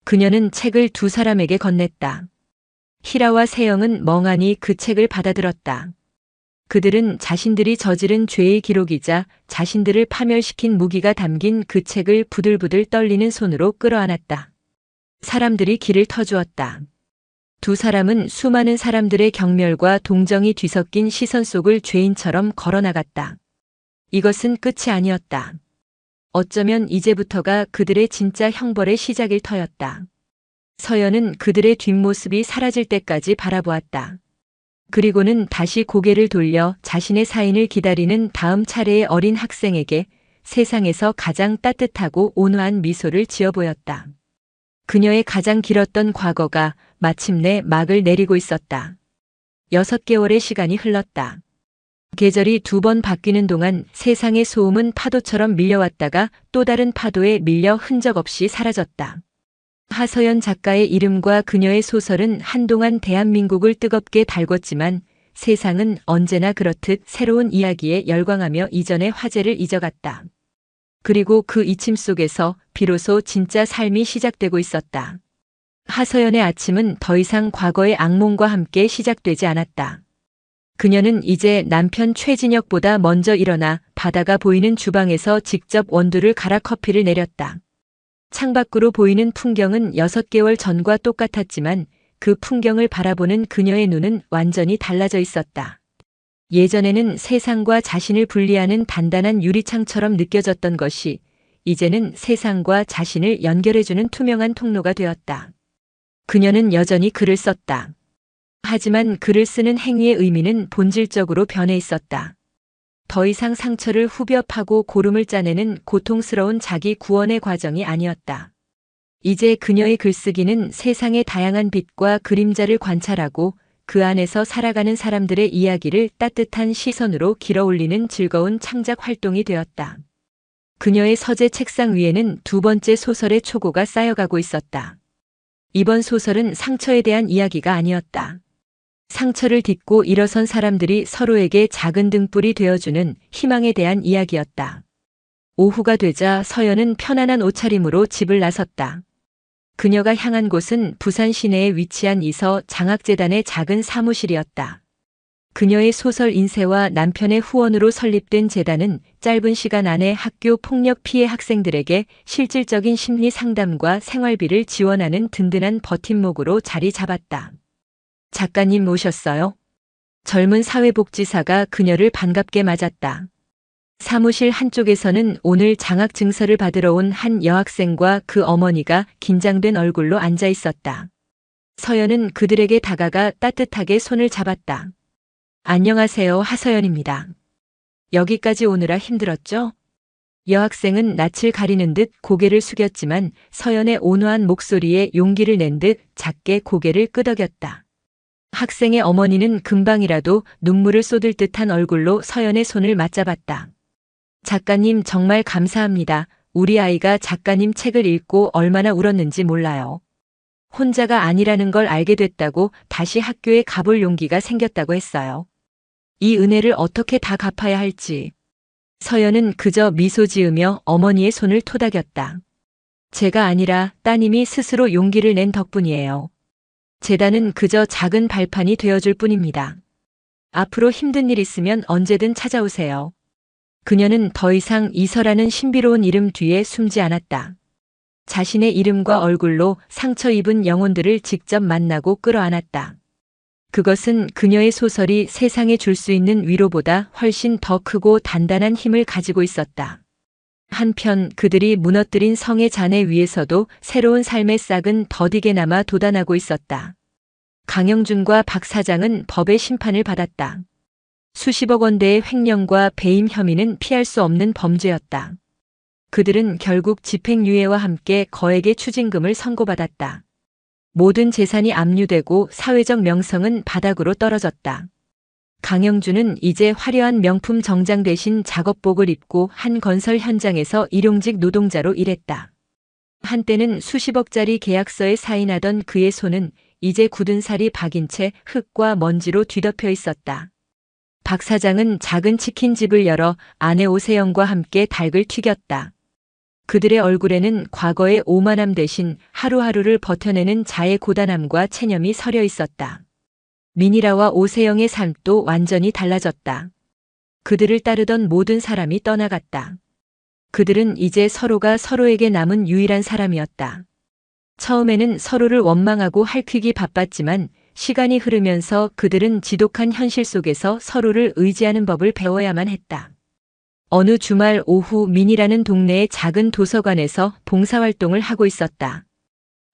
그녀는 책을 두 사람에게 건넸다. 희라와 세영은 멍하니 그 책을 받아들었다. 그들은 자신들이 저지른 죄의 기록이자 자신들을 파멸시킨 무기가 담긴 그 책을 부들부들 떨리는 손으로 끌어안았다. 사람들이 길을 터주었다. 두 사람은 수많은 사람들의 경멸과 동정이 뒤섞인 시선 속을 죄인처럼 걸어나갔다. 이것은 끝이 아니었다. 어쩌면 이제부터가 그들의 진짜 형벌의 시작일 터였다. 서연은 그들의 뒷모습이 사라질 때까지 바라보았다. 그리고는 다시 고개를 돌려 자신의 사인을 기다리는 다음 차례의 어린 학생에게 세상에서 가장 따뜻하고 온화한 미소를 지어 보였다. 그녀의 가장 길었던 과거가 마침내 막을 내리고 있었다. 6개월의 시간이 흘렀다. 계절이 2번 바뀌는 동안 세상의 소음은 파도처럼 밀려왔다가 또 다른 파도에 밀려 흔적 없이 사라졌다. 하서연 작가의 이름과 그녀의 소설은 한동안 대한민국을 뜨겁게 달궜지만 세상은 언제나 그렇듯 새로운 이야기에 열광하며 이전의 화제를 잊어갔다. 그리고 그 잊힘 속에서 비로소 진짜 삶이 시작되고 있었다. 하서연의 아침은 더 이상 과거의 악몽과 함께 시작되지 않았다. 그녀는 이제 남편 최진혁보다 먼저 일어나 바다가 보이는 주방에서 직접 원두를 갈아 커피를 내렸다. 창밖으로 보이는 풍경은 6개월 전과 똑같았지만 그 풍경을 바라보는 그녀의 눈은 완전히 달라져 있었다. 예전에는 세상과 자신을 분리하는 단단한 유리창처럼 느껴졌던 것이 이제는 세상과 자신을 연결해주는 투명한 통로가 되었다. 그녀는 여전히 글을 썼다. 하지만 글을 쓰는 행위의 의미는 본질적으로 변해 있었다. 더 이상 상처를 후벼 파고 고름을 짜내는 고통스러운 자기 구원의 과정이 아니었다. 이제 그녀의 글쓰기는 세상의 다양한 빛과 그림자를 관찰하고 그 안에서 살아가는 사람들의 이야기를 따뜻한 시선으로 길어올리는 즐거운 창작 활동이 되었다. 그녀의 서재 책상 위에는 두 번째 소설의 초고가 쌓여가고 있었다. 이번 소설은 상처에 대한 이야기가 아니었다. 상처를 딛고 일어선 사람들이 서로에게 작은 등불이 되어주는 희망에 대한 이야기였다. 오후가 되자 서연은 편안한 옷차림으로 집을 나섰다. 그녀가 향한 곳은 부산 시내에 위치한 이서 장학재단의 작은 사무실이었다. 그녀의 소설 인쇄와 남편의 후원으로 설립된 재단은 짧은 시간 안에 학교 폭력 피해 학생들에게 실질적인 심리 상담과 생활비를 지원하는 든든한 버팀목으로 자리 잡았다. 작가님 모셨어요? 젊은 사회복지사가 그녀를 반갑게 맞았다. 사무실 한쪽에서는 오늘 장학 증서를 받으러 온 한 여학생과 그 어머니가 긴장된 얼굴로 앉아 있었다. 서연은 그들에게 다가가 따뜻하게 손을 잡았다. 안녕하세요, 하서연입니다. 여기까지 오느라 힘들었죠? 여학생은 낯을 가리는 듯 고개를 숙였지만 서연의 온화한 목소리에 용기를 낸 듯 작게 고개를 끄덕였다. 학생의 어머니는 금방이라도 눈물을 쏟을 듯한 얼굴로 서연의 손을 맞잡았다. 작가님 정말 감사합니다. 우리 아이가 작가님 책을 읽고 얼마나 울었는지 몰라요. 혼자가 아니라는 걸 알게 됐다고 다시 학교에 가볼 용기가 생겼다고 했어요. 이 은혜를 어떻게 다 갚아야 할지. 서연은 그저 미소 지으며 어머니의 손을 토닥였다. 제가 아니라 따님이 스스로 용기를 낸 덕분이에요. 재단은 그저 작은 발판이 되어줄 뿐입니다. 앞으로 힘든 일 있으면 언제든 찾아오세요. 그녀는 더 이상 이서라는 신비로운 이름 뒤에 숨지 않았다. 자신의 이름과 얼굴로 상처 입은 영혼들을 직접 만나고 끌어안았다. 그것은 그녀의 소설이 세상에 줄 수 있는 위로보다 훨씬 더 크고 단단한 힘을 가지고 있었다. 한편 그들이 무너뜨린 성의 잔해 위에서도 새로운 삶의 싹은 더디게 남아 돋아나고 있었다. 강영준과 박 사장은 법의 심판을 받았다. 수십억 원대의 횡령과 배임 혐의는 피할 수 없는 범죄였다. 그들은 결국 집행유예와 함께 거액의 추징금을 선고받았다. 모든 재산이 압류되고 사회적 명성은 바닥으로 떨어졌다. 강영준은 이제 화려한 명품 정장 대신 작업복을 입고 한 건설 현장에서 일용직 노동자로 일했다. 한때는 수십억짜리 계약서에 사인하던 그의 손은 이제 굳은 살이 박인 채 흙과 먼지로 뒤덮여 있었다. 박 사장은 작은 치킨집을 열어 아내 오세영과 함께 닭을 튀겼다. 그들의 얼굴에는 과거의 오만함 대신 하루하루를 버텨내는 자의 고단함과 체념이 서려 있었다. 민이라와 오세영의 삶도 완전히 달라졌다. 그들을 따르던 모든 사람이 떠나갔다. 그들은 이제 서로가 서로에게 남은 유일한 사람이었다. 처음에는 서로를 원망하고 핥히기 바빴지만 시간이 흐르면서 그들은 지독한 현실 속에서 서로를 의지하는 법을 배워야만 했다. 어느 주말 오후 민이라는 동네의 작은 도서관에서 봉사활동을 하고 있었다.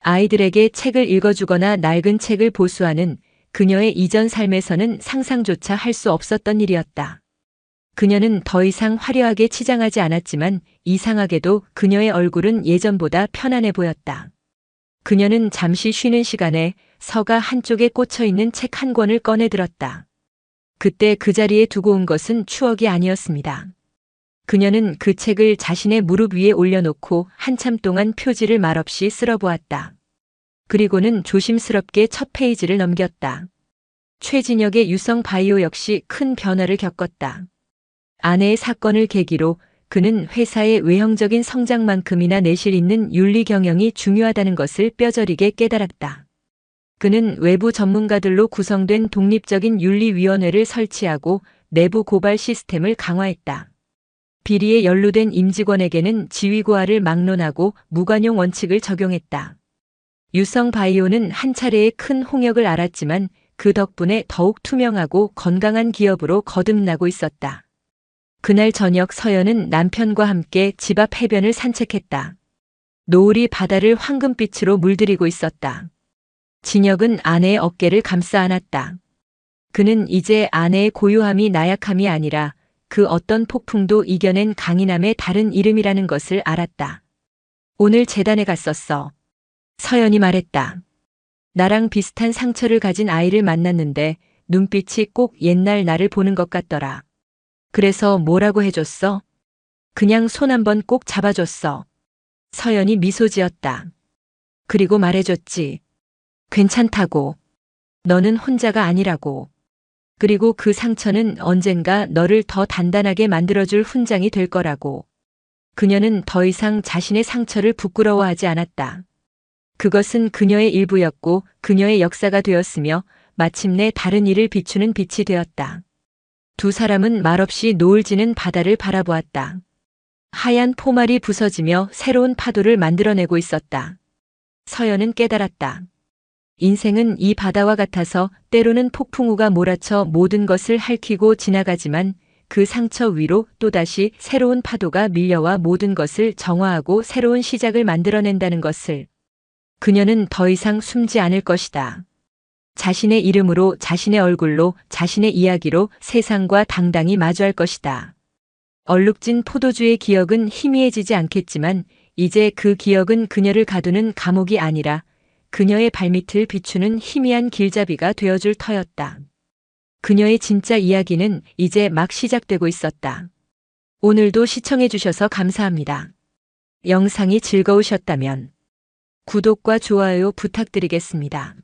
아이들에게 책을 읽어주거나 낡은 책을 보수하는 그녀의 이전 삶에서는 상상조차 할 수 없었던 일이었다. 그녀는 더 이상 화려하게 치장하지 않았지만 이상하게도 그녀의 얼굴은 예전보다 편안해 보였다. 그녀는 잠시 쉬는 시간에 서가 한쪽에 꽂혀 있는 책 한 권을 꺼내 들었다. 그때 그 자리에 두고 온 것은 추억이 아니었습니다. 그녀는 그 책을 자신의 무릎 위에 올려놓고 한참 동안 표지를 말없이 쓸어보았다. 그리고는 조심스럽게 첫 페이지를 넘겼다. 최진혁의 유성 바이오 역시 큰 변화를 겪었다. 아내의 사건을 계기로 그는 회사의 외형적인 성장만큼이나 내실 있는 윤리 경영이 중요하다는 것을 뼈저리게 깨달았다. 그는 외부 전문가들로 구성된 독립적인 윤리위원회를 설치하고 내부 고발 시스템을 강화했다. 비리에 연루된 임직원에게는 지위고하를 막론하고 무관용 원칙을 적용했다. 유성 바이오는 한 차례의 큰 홍역을 알았지만 그 덕분에 더욱 투명하고 건강한 기업으로 거듭나고 있었다. 그날 저녁 서연은 남편과 함께 집 앞 해변을 산책했다. 노을이 바다를 황금빛으로 물들이고 있었다. 진혁은 아내의 어깨를 감싸 안았다. 그는 이제 아내의 고요함이 나약함이 아니라 그 어떤 폭풍도 이겨낸 강인함의 다른 이름이라는 것을 알았다. 오늘 재단에 갔었어. 서연이 말했다. 나랑 비슷한 상처를 가진 아이를 만났는데 눈빛이 꼭 옛날 나를 보는 것 같더라. 그래서 뭐라고 해줬어? 그냥 손 한번 꼭 잡아줬어. 서연이 미소 지었다. 그리고 말해줬지. 괜찮다고. 너는 혼자가 아니라고. 그리고 그 상처는 언젠가 너를 더 단단하게 만들어줄 훈장이 될 거라고. 그녀는 더 이상 자신의 상처를 부끄러워하지 않았다. 그것은 그녀의 일부였고 그녀의 역사가 되었으며 마침내 다른 이를 비추는 빛이 되었다. 두 사람은 말없이 노을 지는 바다를 바라보았다. 하얀 포말이 부서지며 새로운 파도를 만들어내고 있었다. 서연은 깨달았다. 인생은 이 바다와 같아서 때로는 폭풍우가 몰아쳐 모든 것을 핥히고 지나가지만 그 상처 위로 또다시 새로운 파도가 밀려와 모든 것을 정화하고 새로운 시작을 만들어낸다는 것을. 그녀는 더 이상 숨지 않을 것이다. 자신의 이름으로, 자신의 얼굴로, 자신의 이야기로 세상과 당당히 마주할 것이다. 얼룩진 포도주의 기억은 희미해지지 않겠지만 이제 그 기억은 그녀를 가두는 감옥이 아니라 그녀의 발밑을 비추는 희미한 길잡이가 되어줄 터였다. 그녀의 진짜 이야기는 이제 막 시작되고 있었다. 오늘도 시청해주셔서 감사합니다. 영상이 즐거우셨다면 구독과 좋아요 부탁드리겠습니다.